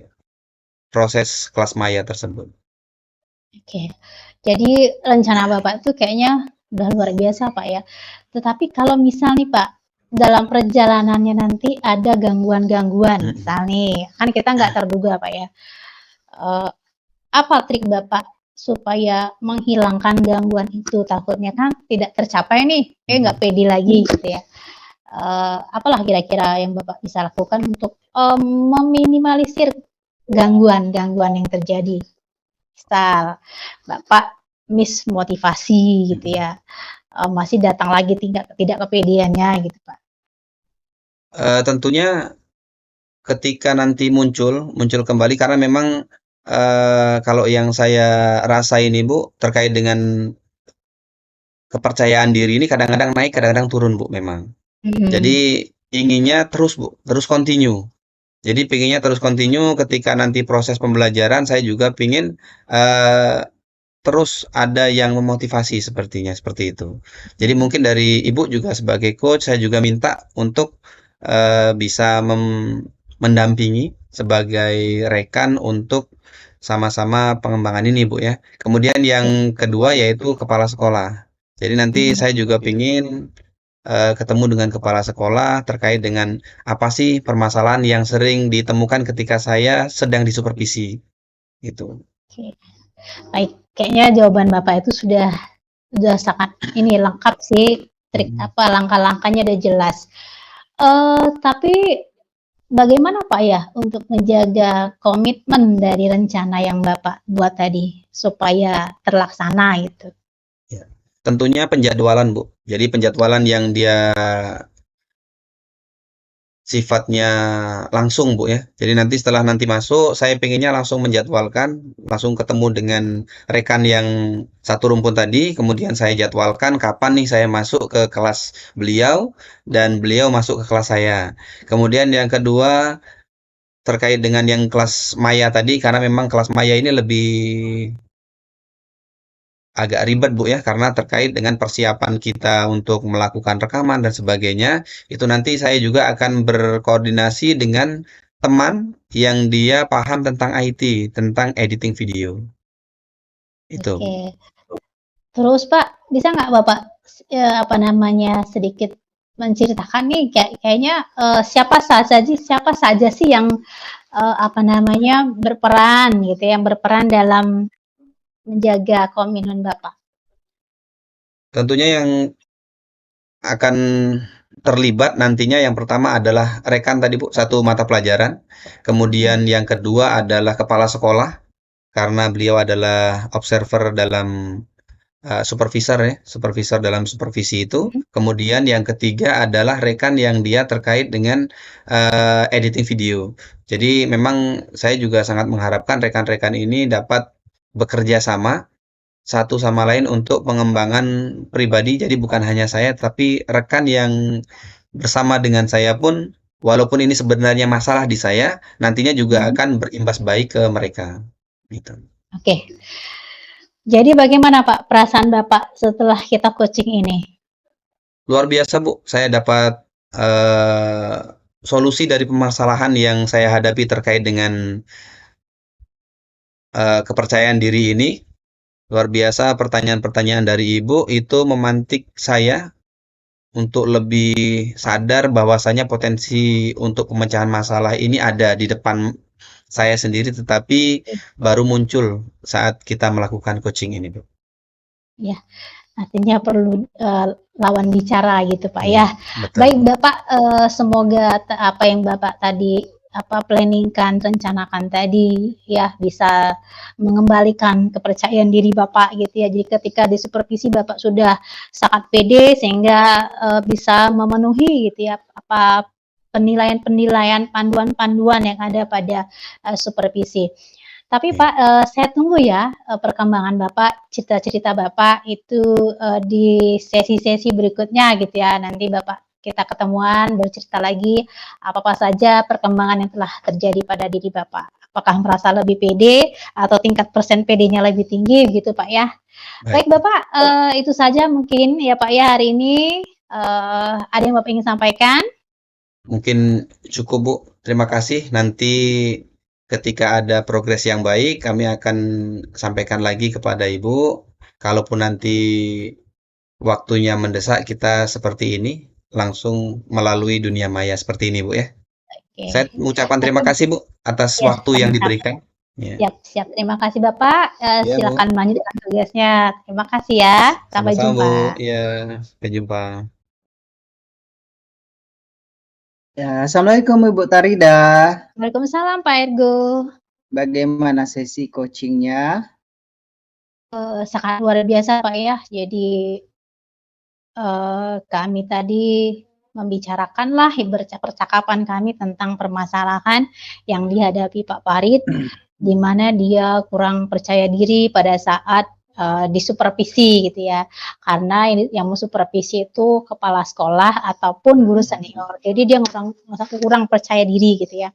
proses kelas maya tersebut. Oke, jadi rencana Bapak itu kayaknya udah luar biasa Pak ya. Tetapi kalau misal nih Pak, dalam perjalanannya nanti ada gangguan-gangguan, misal nih, kan kita nggak terduga Pak ya. Apa trik Bapak supaya menghilangkan gangguan itu? Takutnya kan tidak tercapai nih, nggak pede lagi gitu ya. apalah kira-kira yang Bapak bisa lakukan untuk meminimalisir gangguan-gangguan yang terjadi? Misal Bapak miss motivasi gitu ya, masih datang lagi tidak kepedeannya gitu Pak. Tentunya ketika nanti muncul kembali karena memang kalau yang saya rasain Ibu terkait dengan kepercayaan diri ini kadang-kadang naik, kadang-kadang turun Bu memang. Jadi inginnya terus Bu, terus continue. Jadi pinginnya terus continue ketika nanti proses pembelajaran saya juga pingin terus ada yang memotivasi sepertinya seperti itu. Jadi mungkin dari Ibu juga sebagai coach saya juga minta untuk bisa mendampingi sebagai rekan untuk sama-sama pengembangan ini Bu ya. Kemudian yang kedua yaitu kepala sekolah. Jadi nanti saya juga pingin ketemu dengan kepala sekolah terkait dengan apa sih permasalahan yang sering ditemukan ketika saya sedang disupervisi gitu. Oke. Baik, kayaknya jawaban Bapak itu sudah sangat ini lengkap sih, langkah-langkahnya udah jelas. Tapi bagaimana Pak ya untuk menjaga komitmen dari rencana yang Bapak buat tadi supaya terlaksana gitu? Ya, tentunya penjadwalan Bu. Jadi penjadwalan yang dia sifatnya langsung Bu ya. Jadi nanti setelah nanti masuk, saya pengennya langsung menjadwalkan, langsung ketemu dengan rekan yang satu rumpun tadi, kemudian saya jadwalkan kapan nih saya masuk ke kelas beliau dan beliau masuk ke kelas saya. Kemudian yang kedua terkait dengan yang kelas maya tadi, karena memang kelas maya ini lebih agak ribet Bu ya, karena terkait dengan persiapan kita untuk melakukan rekaman dan sebagainya, itu nanti saya juga akan berkoordinasi dengan teman yang dia paham tentang IT, tentang editing video. Itu. Oke. Terus Pak, bisa nggak Bapak sedikit menceritakan nih kayaknya siapa saja sih yang berperan gitu, yang berperan dalam menjaga komitmen Bapak? Tentunya yang akan terlibat nantinya yang pertama adalah rekan tadi Bu, satu mata pelajaran. Kemudian yang kedua adalah kepala sekolah, karena beliau adalah observer dalam supervisor ya, supervisor dalam supervisi itu. Kemudian yang ketiga adalah rekan yang dia terkait dengan editing video. Jadi memang saya juga sangat mengharapkan rekan-rekan ini dapat bekerja sama satu sama lain untuk pengembangan pribadi. Jadi bukan hanya saya, tapi rekan yang bersama dengan saya pun, walaupun ini sebenarnya masalah di saya, nantinya juga akan berimbas baik ke mereka. Gitu. Oke. Jadi bagaimana Pak perasaan Bapak setelah kita coaching ini? Luar biasa Bu, saya dapat solusi dari permasalahan yang saya hadapi terkait dengan kepercayaan diri ini. Luar biasa pertanyaan-pertanyaan dari Ibu itu memantik saya untuk lebih sadar bahwasanya potensi untuk pemecahan masalah ini ada di depan saya sendiri, tetapi baru muncul saat kita melakukan coaching ini, Bu. Ya, artinya perlu lawan bicara gitu Pak ya. Betul. Baik Bapak, semoga apa yang Bapak tadi planningkan, rencanakan tadi ya bisa mengembalikan kepercayaan diri Bapak gitu ya. Jadi ketika disupervisi Bapak sudah sangat pede sehingga bisa memenuhi gitu ya penilaian-penilaian, panduan-panduan yang ada pada supervisi. Tapi Pak, saya tunggu ya perkembangan Bapak, cerita-cerita Bapak itu di sesi-sesi berikutnya gitu ya. Nanti Bapak kita ketemuan bercerita lagi apa saja perkembangan yang telah terjadi pada diri Bapak. Apakah merasa lebih pede atau tingkat persen PD-nya lebih tinggi gitu Pak ya. Baik Bapak, itu saja mungkin ya Pak ya hari ini. Ada yang Bapak ingin sampaikan? Mungkin cukup Bu, terima kasih. Nanti ketika ada progres yang baik, kami akan sampaikan lagi kepada Ibu. Kalaupun nanti waktunya mendesak, kita seperti ini, langsung melalui dunia maya seperti ini Bu ya. Oke. Saya mengucapkan terima kasih Bu atas waktu yang diberikan. Ya. Siap. Terima kasih Bapak. Silakan melanjutkan tugasnya. Terima kasih ya. Sampai Sama-sama jumpa. Bu. Ya, sampai jumpa. Ya, Assalamualaikum Ibu Tarida. Waalaikumsalam Pak Ergo. Bagaimana sesi coachingnya? Sangat luar biasa Pak ya. Jadi kami tadi membicarakanlah percakapan kami tentang permasalahan yang dihadapi Pak Farid, di mana dia kurang percaya diri pada saat disupervisi gitu ya. Karena ini yang mensupervisi itu kepala sekolah ataupun guru senior. Jadi dia kurang percaya diri gitu ya.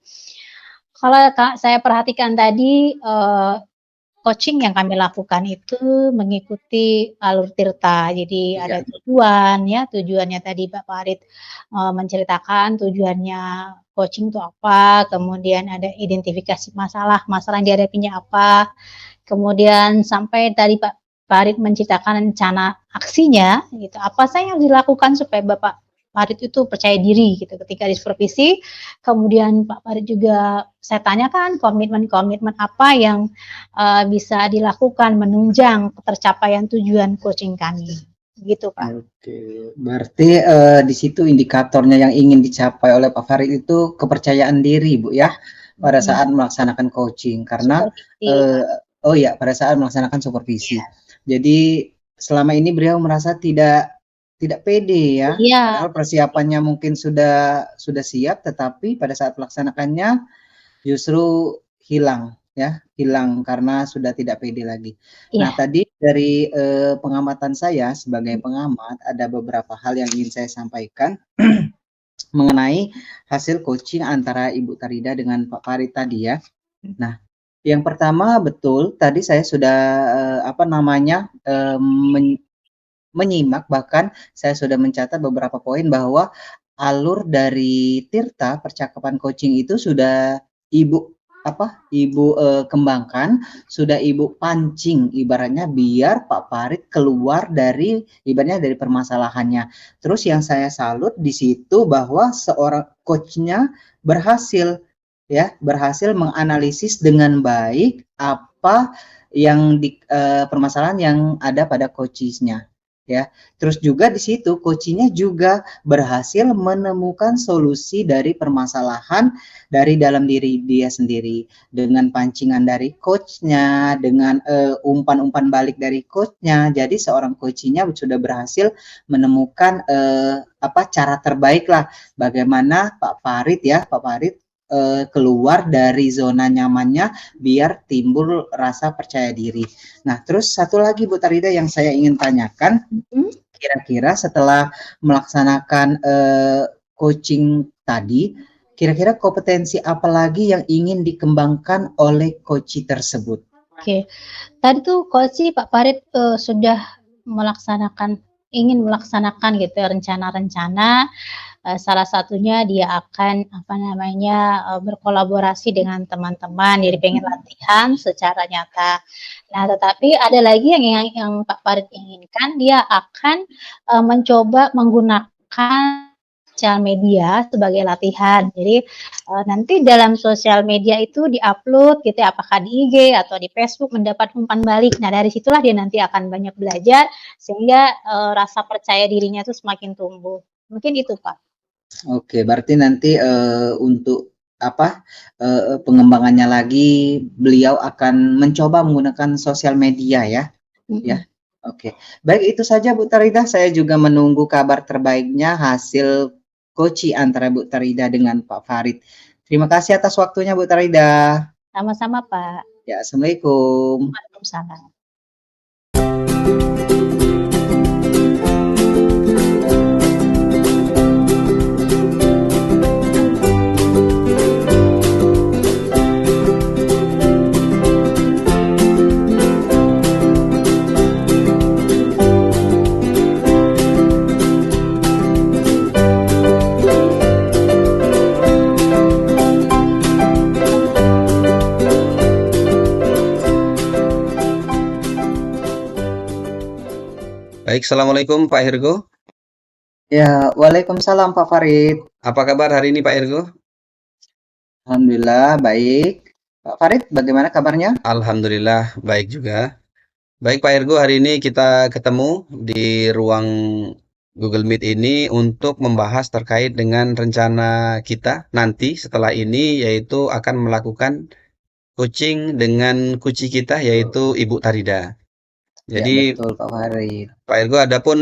Kalau saya perhatikan tadi coaching yang kami lakukan itu mengikuti alur tirta. Jadi ada tujuan ya, tujuannya tadi Pak Farid menceritakan tujuannya coaching itu apa, kemudian ada identifikasi masalah yang dihadapinya apa, kemudian sampai tadi Pak Farid menceritakan rencana aksinya gitu. Apa saja yang dilakukan supaya Bapak Farid itu percaya diri gitu ketika disupervisi. Kemudian Pak Farid juga saya tanyakan komitmen-komitmen apa yang bisa dilakukan menunjang tercapaian tujuan coaching kami. Gitu Pak. Oke, berarti di situ indikatornya yang ingin dicapai oleh Pak Farid itu kepercayaan diri, Bu ya, pada saat melaksanakan coaching. Karena pada saat melaksanakan supervisi. Jadi selama ini beliau merasa tidak pede ya. Padahal persiapannya mungkin sudah siap, tetapi pada saat melaksanakannya justru hilang karena sudah tidak pede lagi. Nah, tadi dari pengamatan saya sebagai pengamat ada beberapa hal yang ingin saya sampaikan mengenai hasil coaching antara Ibu Tarida dengan Pak Farid tadi ya. Nah, yang pertama betul tadi saya sudah menyimak, bahkan saya sudah mencatat beberapa poin bahwa alur dari Tirta percakapan coaching itu sudah Ibu kembangkan, sudah Ibu pancing ibaratnya biar Pak Farid keluar dari permasalahannya. Terus yang saya salut di situ bahwa seorang coachnya berhasil menganalisis dengan baik apa yang permasalahan yang ada pada coachnya. Ya, terus juga di situ coachnya juga berhasil menemukan solusi dari permasalahan dari dalam diri dia sendiri dengan pancingan dari coachnya, dengan umpan-umpan balik dari coachnya. Jadi seorang coachnya sudah berhasil menemukan cara terbaik lah bagaimana Pak Farid keluar dari zona nyamannya biar timbul rasa percaya diri. Nah, terus satu lagi Bu Tarida yang saya ingin tanyakan, kira-kira setelah melaksanakan coaching tadi, kira-kira kompetensi apa lagi yang ingin dikembangkan oleh coach tersebut? Oke, tadi tuh coach Pak Farid sudah ingin melaksanakan gitu rencana-rencana. Salah satunya dia akan berkolaborasi dengan teman-teman, jadi pengen latihan secara nyata. Nah, tetapi ada lagi yang Pak Farid inginkan, dia akan mencoba menggunakan sosial media sebagai latihan. Jadi nanti dalam sosial media itu diupload gitu, apakah di IG atau di Facebook mendapat umpan balik. Nah, dari situlah dia nanti akan banyak belajar sehingga rasa percaya dirinya itu semakin tumbuh. Mungkin itu Pak. Oke, berarti nanti untuk pengembangannya lagi beliau akan mencoba menggunakan sosial media ya. Ya. Oke. Baik, itu saja Bu Tarida. Saya juga menunggu kabar terbaiknya hasil coaching antara Bu Tarida dengan Pak Farid. Terima kasih atas waktunya Bu Tarida. Sama-sama Pak. Ya, Assalamualaikum. Waalaikumsalam. Baik, Assalamualaikum Pak Hergo. Ya, Waalaikumsalam Pak Farid. Apa kabar hari ini Pak Hergo? Alhamdulillah baik. Pak Farid, bagaimana kabarnya? Alhamdulillah baik juga. Baik Pak Hergo, hari ini kita ketemu di ruang Google Meet ini untuk membahas terkait dengan rencana kita nanti setelah ini, yaitu akan melakukan coaching dengan kunci kita, yaitu Ibu Tarida. Ya, Jadi betul Pak Farid. Pak Ergo, adapun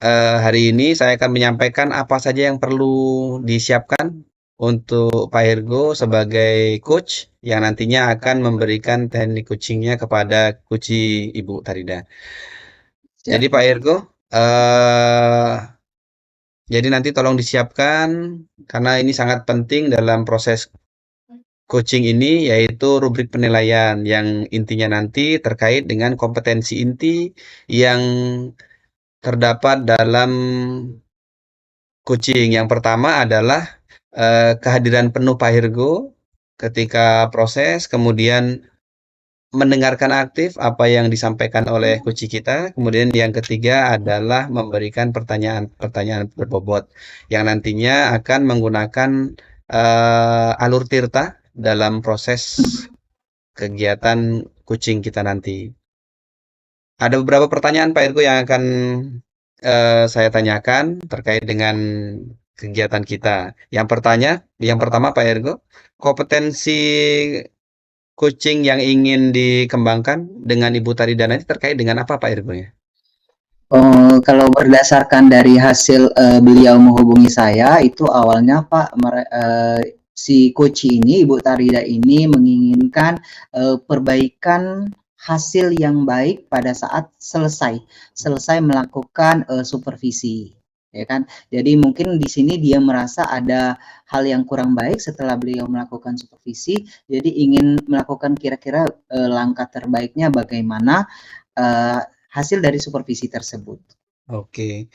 hari ini saya akan menyampaikan apa saja yang perlu disiapkan untuk Pak Ergo sebagai coach yang nantinya akan memberikan teknik coachingnya kepada kunci Ibu Tarida. Jadi Siap. Pak Ergo, eh jadi nanti tolong disiapkan karena ini sangat penting dalam proses coaching ini, yaitu rubrik penilaian yang intinya nanti terkait dengan kompetensi inti yang terdapat dalam coaching. Yang pertama adalah kehadiran penuh Pak Hirgo ketika proses, kemudian mendengarkan aktif apa yang disampaikan oleh coach kita. Kemudian yang ketiga adalah memberikan pertanyaan-pertanyaan berbobot yang nantinya akan menggunakan alur tirta dalam proses kegiatan coaching kita nanti. Ada beberapa pertanyaan Pak Ergo yang akan saya tanyakan terkait dengan kegiatan kita. Yang pertama Pak Ergo, kompetensi coaching yang ingin dikembangkan dengan Ibu Tarida nanti terkait dengan apa Pak Ergo ya? Kalau berdasarkan dari hasil beliau menghubungi saya, itu awalnya Pak, si coach ini, Ibu Tarida ini menginginkan perbaikan hasil yang baik pada saat selesai melakukan supervisi, ya kan? Jadi mungkin di sini dia merasa ada hal yang kurang baik setelah beliau melakukan supervisi, jadi ingin melakukan kira-kira langkah terbaiknya bagaimana hasil dari supervisi tersebut. Oke.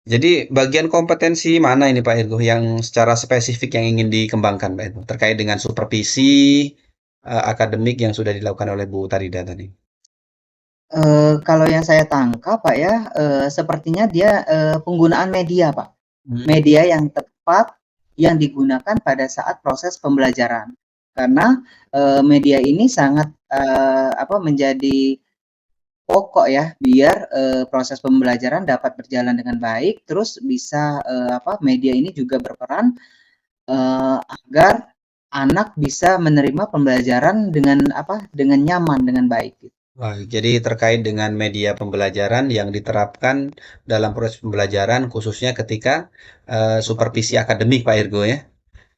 Jadi bagian kompetensi mana ini Pak Ergo yang secara spesifik yang ingin dikembangkan Pak Ergo terkait dengan supervisi akademik yang sudah dilakukan oleh Bu Tarida tadi? Kalau yang saya tangkap Pak ya, sepertinya dia penggunaan media Pak. Media yang tepat yang digunakan pada saat proses pembelajaran. Karena media ini sangat menjadi pokok ya biar proses pembelajaran dapat berjalan dengan baik, terus bisa media ini juga berperan agar anak bisa menerima pembelajaran dengan nyaman, dengan baik. Wah, jadi terkait dengan media pembelajaran yang diterapkan dalam proses pembelajaran khususnya ketika supervisi akademik Pak Ergo ya.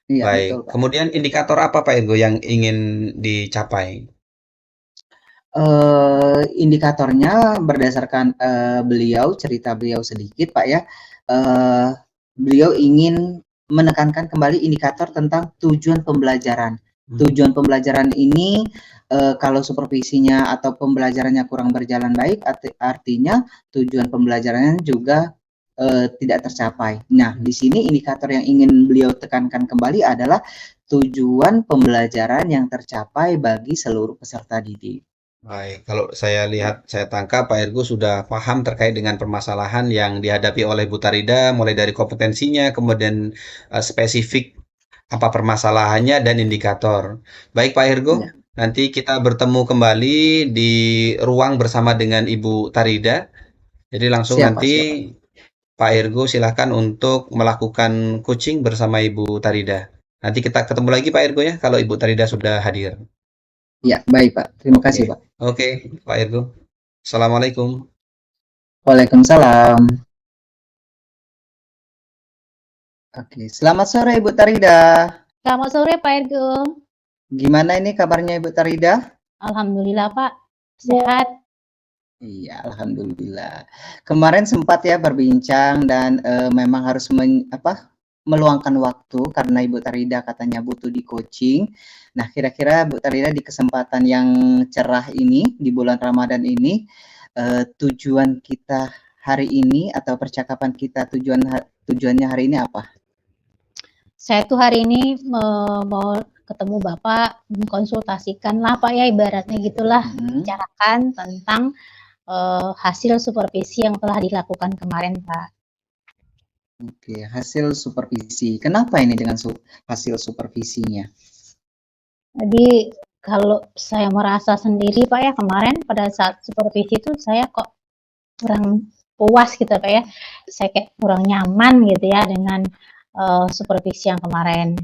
Iya, Baik. betul Pak. Kemudian indikator apa Pak Ergo yang ingin dicapai? Indikatornya berdasarkan cerita beliau sedikit Pak ya, beliau ingin menekankan kembali indikator tentang tujuan pembelajaran. Tujuan pembelajaran ini kalau supervisinya atau pembelajarannya kurang berjalan baik, artinya tujuan pembelajarannya juga tidak tercapai. Nah, di sini indikator yang ingin beliau tekankan kembali adalah tujuan pembelajaran yang tercapai bagi seluruh peserta didik. Baik, kalau saya lihat, saya tangkap Pak Ergo sudah paham terkait dengan permasalahan yang dihadapi oleh Bu Tarida, mulai dari kompetensinya, kemudian spesifik apa permasalahannya dan indikator. Baik Pak Ergo, Ya. nanti kita bertemu kembali di ruang bersama dengan Ibu Tarida. Jadi langsung Siap, Pak, nanti siap. Pak Ergo silakan untuk melakukan coaching bersama Ibu Tarida. Nanti kita ketemu lagi Pak Ergo ya, kalau Ibu Tarida sudah hadir. Ya, baik Pak. Terima kasih Pak. Oke, Pak Ergo. Assalamualaikum. Waalaikumsalam. Oke, selamat sore Ibu Tarida. Selamat sore Pak Ergo. Gimana ini kabarnya Ibu Tarida? Alhamdulillah Pak, sehat. Iya, alhamdulillah. Kemarin sempat ya berbincang dan memang harus meluangkan waktu karena Ibu Tarida katanya butuh di coaching. Nah, kira-kira Bu Tarida di kesempatan yang cerah ini di bulan Ramadan ini tujuan kita hari ini atau percakapan kita tujuannya hari ini apa? Saya tuh hari ini mau ketemu Bapak, mengkonsultasikan lah Pak ya, ibaratnya gitulah, bicarakan tentang hasil supervisi yang telah dilakukan kemarin Pak. Oke, hasil supervisi. Kenapa ini dengan hasil supervisinya? Jadi kalau saya merasa sendiri Pak ya, kemarin pada saat supervisi itu saya kok kurang puas gitu Pak ya. Saya kayak kurang nyaman gitu ya dengan supervisi yang kemarin.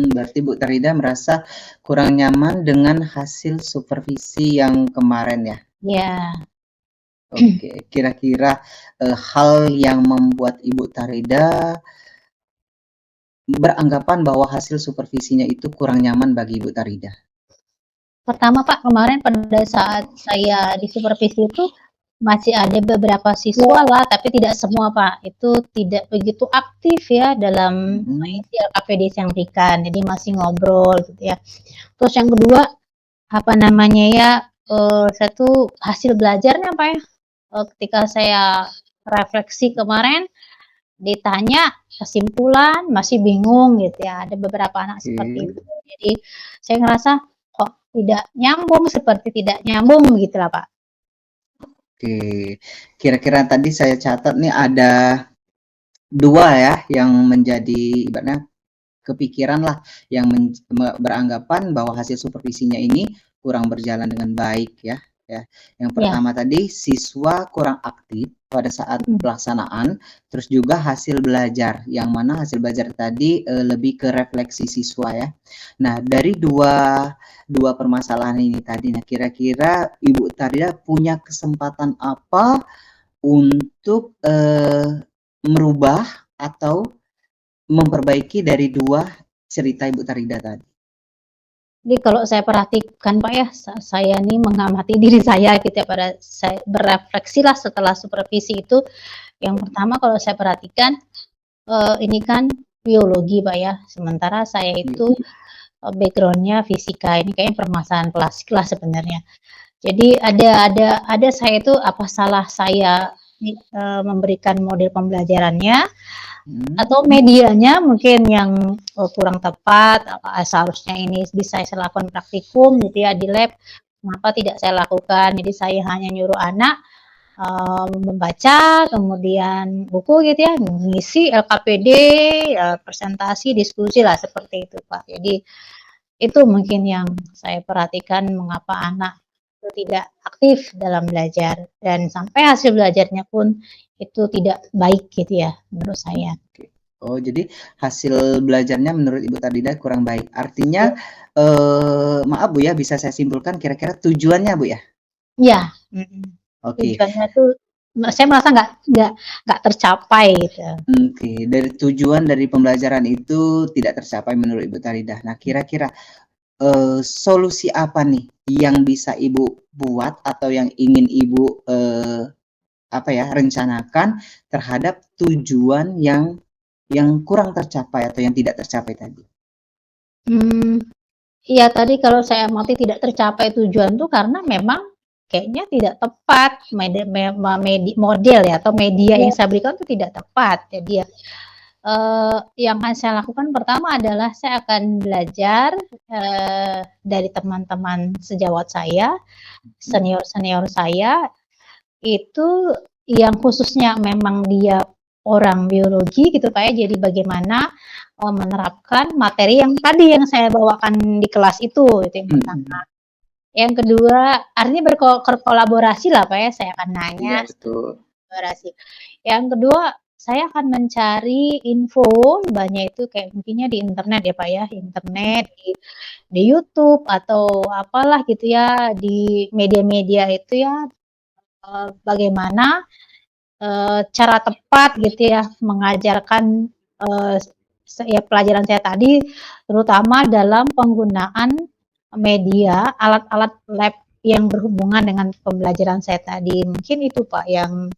Berarti Bu Tarida merasa kurang nyaman dengan hasil supervisi yang kemarin ya? Ya. Oke, kira-kira hal yang membuat Ibu Tarida beranggapan bahwa hasil supervisinya itu kurang nyaman bagi Ibu Tarida? Pertama Pak, kemarin pada saat saya disupervisi itu masih ada beberapa siswa lah, tapi tidak semua Pak. Itu tidak begitu aktif ya dalam mengisi LKPD yang diberikan. Jadi masih ngobrol gitu ya. Terus yang kedua, apa namanya ya, saya tuh hasil belajarnya Pak ya. Ketika saya refleksi kemarin, ditanya kesimpulan masih bingung gitu ya. Ada beberapa anak seperti itu. Jadi saya ngerasa kok tidak nyambung, seperti tidak nyambung begitulah Pak. Oke, kira-kira tadi saya catat nih ada 2 ya yang menjadi ibaratnya kepikiran lah yang beranggapan bahwa hasil supervisinya ini kurang berjalan dengan baik ya. Yang pertama tadi siswa kurang aktif pada saat pelaksanaan, terus juga hasil belajar, yang mana hasil belajar tadi lebih ke refleksi siswa ya. Nah, dari dua permasalahan ini tadi, nah kira-kira Ibu Tarida punya kesempatan apa untuk merubah atau memperbaiki dari 2 cerita Ibu Tarida tadi? Jadi kalau saya perhatikan Pak ya, saya nih mengamati diri saya gitu ya, pada saya berefleksi lah setelah supervisi itu. Yang pertama kalau saya perhatikan, ini kan biologi Pak ya, sementara saya itu backgroundnya fisika. Ini kayaknya permasalahan klasik lah sebenarnya. Jadi ada saya itu apa salah saya memberikan model pembelajarannya, atau medianya mungkin yang kurang tepat, seharusnya ini bisa saya lakukan praktikum gitu ya di lab, kenapa tidak saya lakukan. Jadi saya hanya nyuruh anak membaca, kemudian buku gitu ya, mengisi LKPD, presentasi, diskusi lah seperti itu Pak. Jadi itu mungkin yang saya perhatikan mengapa anak itu tidak aktif dalam belajar, dan sampai hasil belajarnya pun itu tidak baik gitu ya menurut saya. Oh, jadi hasil belajarnya menurut Ibu Tarida kurang baik. Artinya maaf Bu ya, bisa saya simpulkan kira-kira tujuannya Bu ya? Iya. Oke. Tujuannya tuh saya merasa nggak tercapai gitu. Oke, dari tujuan dari pembelajaran itu tidak tercapai menurut Ibu Tarida. Nah, kira-kira solusi apa nih yang bisa Ibu buat atau yang ingin Ibu rencanakan terhadap tujuan yang kurang tercapai atau yang tidak tercapai tadi? Iya tadi kalau saya amati tidak tercapai tujuan tuh karena memang kayaknya tidak tepat model ya atau media yang saya berikan itu tidak tepat. Jadi ya yang akan saya lakukan pertama adalah saya akan belajar dari teman-teman sejawat saya, senior saya itu yang khususnya memang dia orang biologi gitu Pak ya. Jadi bagaimana menerapkan materi yang tadi yang saya bawakan di kelas itu yang pertama. Yang kedua, artinya berkolaborasi lah Pak ya, saya akan nanya. Iya, betul. Kolaborasi. Yang kedua, saya akan mencari info banyak itu kayak mungkinnya di internet ya Pak ya, internet, di YouTube atau apalah gitu ya, di media-media itu ya, bagaimana cara tepat gitu ya mengajarkan pelajaran saya tadi, terutama dalam penggunaan media, alat-alat lab yang berhubungan dengan pembelajaran saya tadi. Mungkin itu Pak yang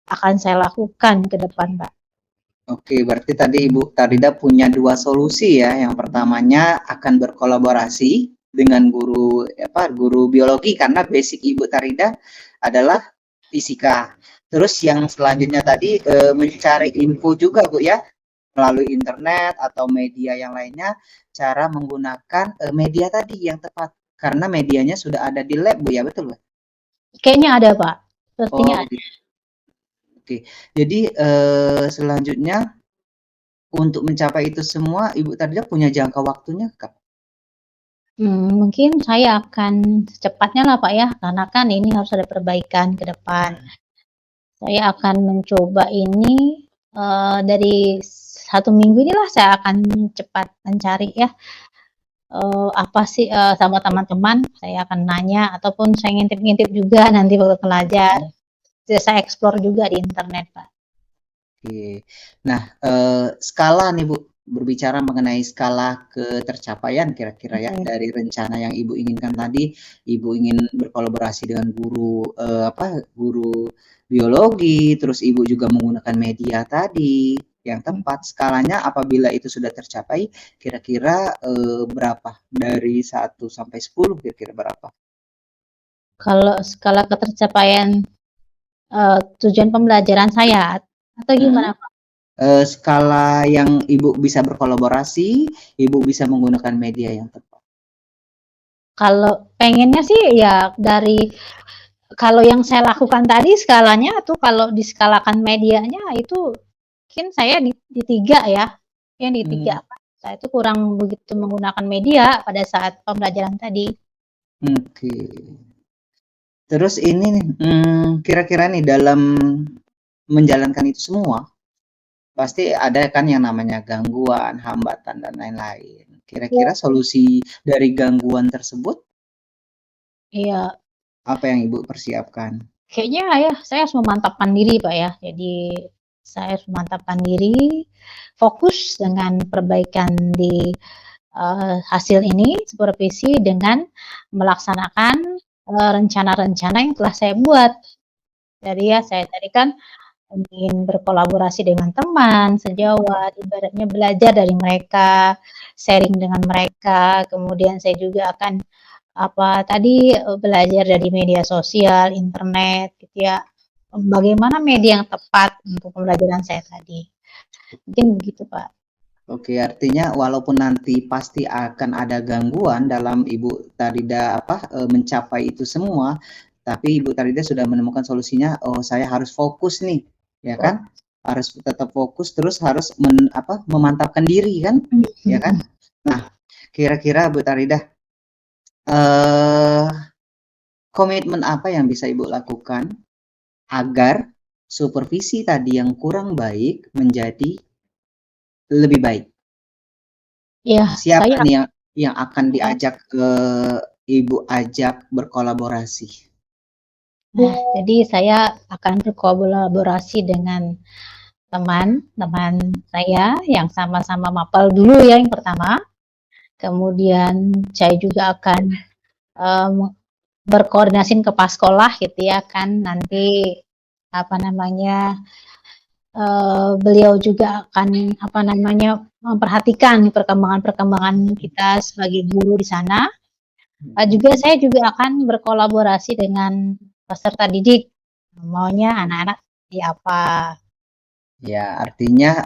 akan saya lakukan ke depan Pak. Oke, berarti tadi Ibu Tarida punya 2 solusi ya. Yang pertamanya akan berkolaborasi dengan guru biologi karena basic Ibu Tarida adalah fisika. Terus yang selanjutnya tadi mencari info juga Bu ya, melalui internet atau media yang lainnya, cara menggunakan media tadi yang tepat karena medianya sudah ada di lab Bu ya, betul Bu? Kayaknya ada Pak, sepertinya ada. Oke, jadi selanjutnya untuk mencapai itu semua Ibu Tarida punya jangka waktunya Kak? Mungkin saya akan secepatnya lah Pak ya, karena kan ini harus ada perbaikan ke depan. Saya akan mencoba ini, dari 1 minggu inilah saya akan cepat mencari ya, apa sih, sama teman-teman saya akan nanya ataupun saya ngintip-ngintip juga nanti waktu belajar. Saya explore juga di internet Pak. Oke. Nah, skala nih Bu, berbicara mengenai skala ketercapaian kira-kira ya dari rencana yang Ibu inginkan tadi, Ibu ingin berkolaborasi dengan guru guru biologi, terus Ibu juga menggunakan media tadi yang tepat. Skalanya apabila itu sudah tercapai, kira-kira berapa? Dari 1 sampai 10 kira-kira berapa? Kalau skala ketercapaian tujuan pembelajaran saya atau gimana Pak? Skala yang Ibu bisa berkolaborasi, Ibu bisa menggunakan media yang tepat. Kalau pengennya sih ya kalau yang saya lakukan tadi skalanya tuh kalau diskalakan medianya itu mungkin saya di 3 ya. Yang di 3 saya itu kurang begitu menggunakan media pada saat pembelajaran tadi. Oke. Terus ini nih, kira-kira nih dalam menjalankan itu semua, pasti ada kan yang namanya gangguan, hambatan, dan lain-lain. Kira-kira solusi dari gangguan tersebut Iya, apa yang Ibu persiapkan? kayaknya ya saya harus memantapkan diri Pak ya. Jadi saya harus memantapkan diri, fokus dengan perbaikan di hasil ini supervisi dengan melaksanakan rencana-rencana yang telah saya buat. Jadi ya saya tadi kan ingin berkolaborasi dengan teman sejawat, ibaratnya belajar dari mereka, sharing dengan mereka, kemudian saya juga akan belajar dari media sosial, internet gitu ya. Bagaimana media yang tepat untuk pembelajaran saya tadi. Mungkin begitu, Pak. Oke, artinya walaupun nanti pasti akan ada gangguan dalam Ibu Tarida mencapai itu semua, tapi Ibu Tarida sudah menemukan solusinya. Oh, saya harus fokus nih, ya kan? Harus tetap fokus, terus harus memantapkan diri kan, ya kan? Nah, kira-kira Bu Tarida, komitmen apa yang bisa Ibu lakukan agar supervisi tadi yang kurang baik menjadi lebih baik? Ya, Siapa saya nih yang akan diajak Ibu ajak berkolaborasi? Nah, jadi saya akan berkolaborasi dengan teman-teman saya yang sama-sama mapel dulu ya yang pertama. Kemudian saya juga akan berkoordinasi ke pas sekolah gitu ya kan nanti beliau juga akan memperhatikan perkembangan kita sebagai guru di sana. Saya juga akan berkolaborasi dengan peserta didik, maunya anak-anak seperti apa. Ya, artinya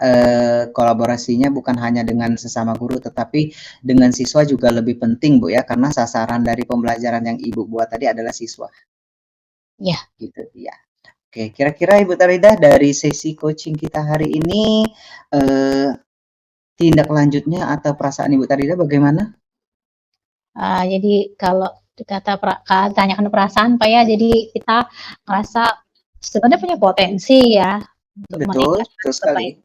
kolaborasinya bukan hanya dengan sesama guru, tetapi dengan siswa juga lebih penting, Bu ya, karena sasaran dari pembelajaran yang Ibu buat tadi adalah siswa. Ya. Gitu, ya. Oke, kira-kira Ibu Tarida dari sesi coaching kita hari ini, tindak lanjutnya atau perasaan Ibu Tarida bagaimana? Jadi kalau tanyakan perasaan Pak ya, jadi kita merasa sebenarnya punya potensi ya untuk Betul sekali.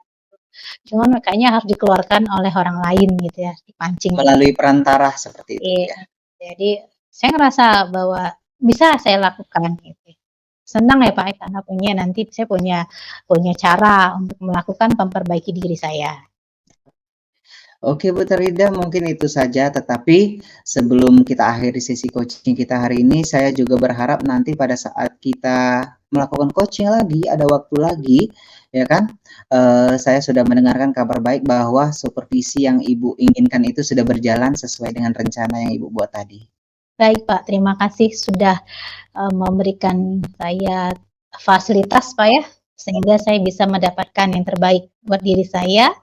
Cuman kayaknya harus dikeluarkan oleh orang lain gitu ya, dipancing. Melalui perantara seperti itu ya. Jadi saya ngerasa bahwa bisa saya lakukan gitu. Senang ya Pak karena saya punya cara untuk melakukan memperbaiki diri saya. Oke Bu Tarida, mungkin itu saja. Tetapi sebelum kita akhiri sesi coaching kita hari ini, saya juga berharap nanti pada saat kita melakukan coaching lagi, ada waktu lagi, ya kan? Saya sudah mendengarkan kabar baik bahwa supervisi yang Ibu inginkan itu sudah berjalan sesuai dengan rencana yang Ibu buat tadi. Baik Pak, terima kasih sudah memberikan saya fasilitas Pak ya, sehingga saya bisa mendapatkan yang terbaik buat diri saya,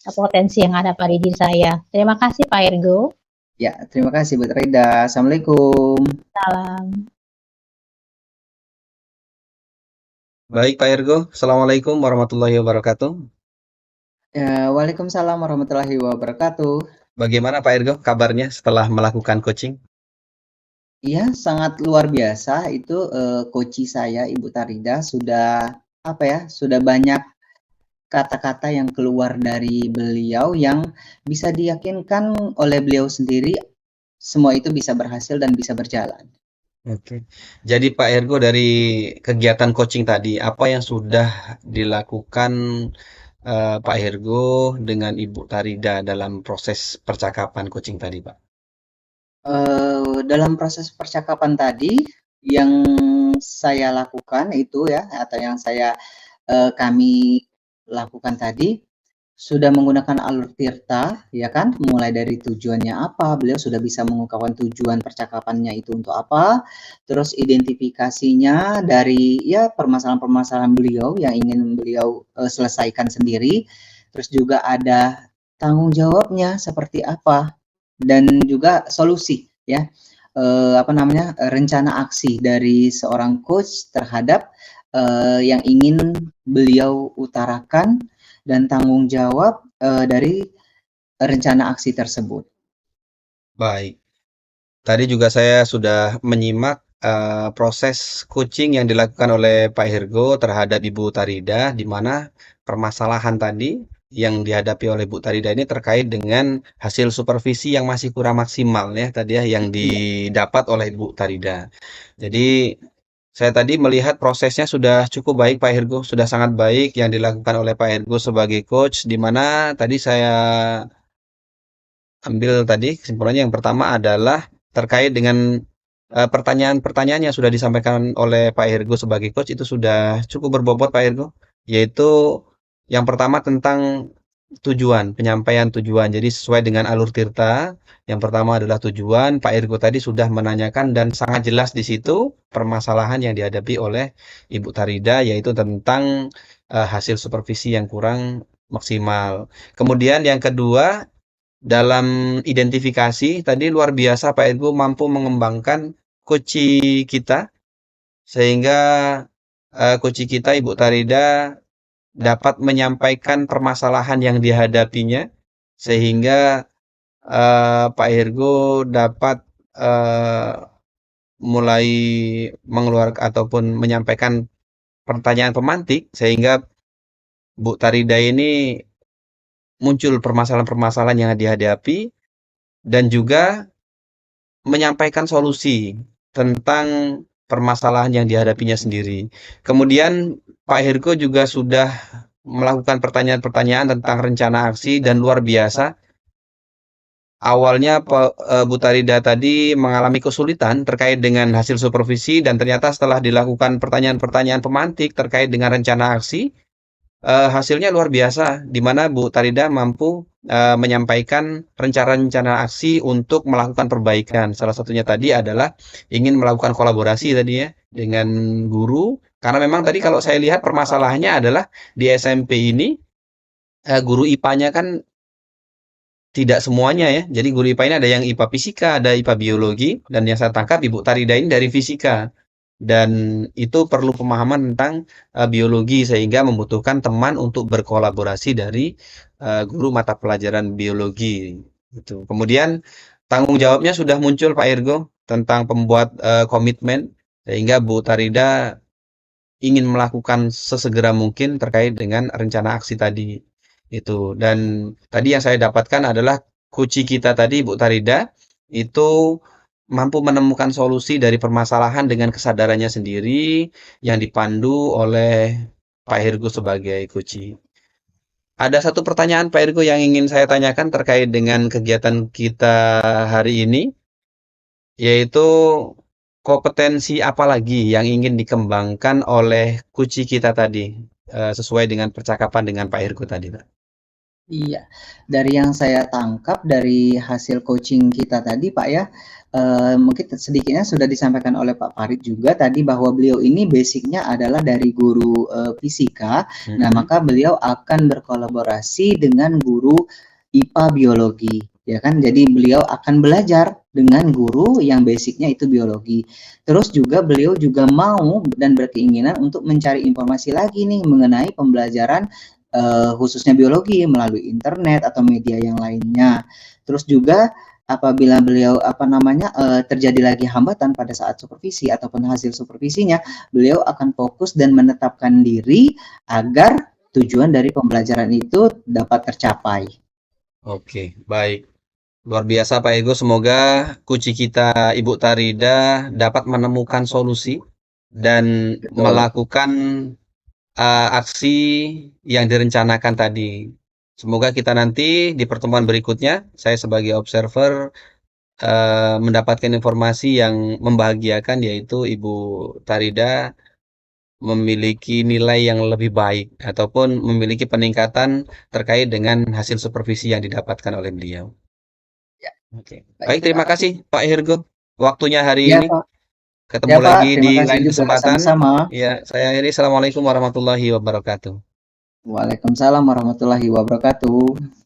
potensi yang ada pada diri saya. Terima kasih Pak Ergo. Ya, terima kasih Bu Tarida. Assalamualaikum. Salam. Baik Pak Ergo, Assalamualaikum warahmatullahi wabarakatuh. Waalaikumsalam warahmatullahi wabarakatuh. Bagaimana Pak Ergo kabarnya setelah melakukan coaching? Iya, sangat luar biasa itu, coach saya Ibu Tarida sudah, apa ya, sudah banyak kata-kata yang keluar dari beliau yang bisa diyakinkan oleh beliau sendiri, semua itu bisa berhasil dan bisa berjalan. Oke. Jadi Pak Ergo dari kegiatan coaching tadi, apa yang sudah dilakukan Pak Ergo dengan Ibu Tarida dalam proses percakapan coaching tadi, Pak? Dalam proses percakapan tadi, yang saya lakukan itu ya, atau yang kami lakukan tadi, sudah menggunakan alur Tirta, ya kan, mulai dari tujuannya apa, beliau sudah bisa mengungkapkan tujuan percakapannya itu untuk apa, terus identifikasinya dari ya permasalahan-permasalahan beliau yang ingin beliau selesaikan sendiri, terus juga ada tanggung jawabnya seperti apa, dan juga solusi ya, rencana aksi dari seorang coach terhadap yang ingin beliau utarakan dan tanggung jawab dari rencana aksi tersebut. Baik. Tadi juga saya sudah menyimak proses coaching yang dilakukan oleh Pak Hergo terhadap Ibu Tarida, di mana permasalahan tadi yang dihadapi oleh Bu Tarida ini terkait dengan hasil supervisi yang masih kurang maksimal ya tadi ya yang didapat oleh Bu Tarida. Jadi saya tadi melihat prosesnya sudah cukup baik Pak Hergo, sudah sangat baik yang dilakukan oleh Pak Hergo sebagai coach, di mana tadi saya ambil tadi kesimpulannya yang pertama adalah terkait dengan pertanyaan-pertanyaan yang sudah disampaikan oleh Pak Hergo sebagai coach itu sudah cukup berbobot Pak Hergo, yaitu yang pertama tentang tujuan, penyampaian tujuan. Jadi sesuai dengan alur Tirta, yang pertama adalah tujuan. Pak Ergo tadi sudah menanyakan dan sangat jelas di situ permasalahan yang dihadapi oleh Ibu Tarida, yaitu tentang hasil supervisi yang kurang maksimal. Kemudian yang kedua, dalam identifikasi tadi luar biasa Pak Ergo mampu mengembangkan coach kita, sehingga coach kita Ibu Tarida dapat menyampaikan permasalahan yang dihadapinya, sehingga Pak Hergo dapat mulai mengeluarkan ataupun menyampaikan pertanyaan pemantik, sehingga Bu Tarida ini muncul permasalahan-permasalahan yang dihadapi dan juga menyampaikan solusi tentang permasalahan yang dihadapinya sendiri. Kemudian Pak Hergo juga sudah melakukan pertanyaan-pertanyaan tentang rencana aksi dan luar biasa. Awalnya Bu Tarida tadi mengalami kesulitan terkait dengan hasil supervisi dan ternyata setelah dilakukan pertanyaan-pertanyaan pemantik terkait dengan rencana aksi, hasilnya luar biasa, di mana Bu Tarida mampu menyampaikan rencana-rencana aksi untuk melakukan perbaikan. Salah satunya tadi adalah ingin melakukan kolaborasi tadi ya dengan guru, karena memang tadi kalau saya lihat permasalahannya adalah di SMP ini guru IPA-nya kan tidak semuanya ya. Jadi guru IPA ini ada yang IPA fisika, ada IPA biologi, dan yang saya tangkap Ibu Tarida ini dari fisika. Dan itu perlu pemahaman tentang biologi sehingga membutuhkan teman untuk berkolaborasi dari guru mata pelajaran biologi. Gitu. Kemudian tanggung jawabnya sudah muncul Pak Ergo tentang pembuat komitmen sehingga Bu Tarida ingin melakukan sesegera mungkin terkait dengan rencana aksi tadi. Itu. Dan tadi yang saya dapatkan adalah coach kita tadi Bu Tarida itu mampu menemukan solusi dari permasalahan dengan kesadarannya sendiri yang dipandu oleh Pak Hergo sebagai coach. Ada satu pertanyaan Pak Hergo yang ingin saya tanyakan terkait dengan kegiatan kita hari ini, yaitu kompetensi apa lagi yang ingin dikembangkan oleh coach kita tadi sesuai dengan percakapan dengan Pak Hergo tadi, Pak? Iya, dari yang saya tangkap dari hasil coaching kita tadi Pak ya, mungkin sedikitnya sudah disampaikan oleh Pak Farid juga tadi bahwa beliau ini basicnya adalah dari guru fisika, nah maka beliau akan berkolaborasi dengan guru IPA biologi, ya kan? Jadi beliau akan belajar dengan guru yang basicnya itu biologi. Terus juga beliau juga mau dan berkeinginan untuk mencari informasi lagi nih mengenai pembelajaran khususnya biologi melalui internet atau media yang lainnya. Terus juga apabila beliau terjadi lagi hambatan pada saat supervisi ataupun hasil supervisinya, beliau akan fokus dan menetapkan diri agar tujuan dari pembelajaran itu dapat tercapai. Oke, baik. Luar biasa Pak Ego, semoga kunci kita Ibu Tarida dapat menemukan solusi dan Betul. melakukan aksi yang direncanakan tadi. Semoga kita nanti di pertemuan berikutnya, saya sebagai observer mendapatkan informasi yang membahagiakan, yaitu Ibu Tarida memiliki nilai yang lebih baik ataupun memiliki peningkatan terkait dengan hasil supervisi yang didapatkan oleh beliau. Ya. Oke. Baik, terima kasih Pak Hergo waktunya hari Ya, ini. Pak. Ketemu Ya, Pak. lagi Terima di kasih lain juga kesempatan. sama-sama. Ya, saya akhiri. Assalamualaikum warahmatullahi wabarakatuh. Waalaikumsalam warahmatullahi wabarakatuh.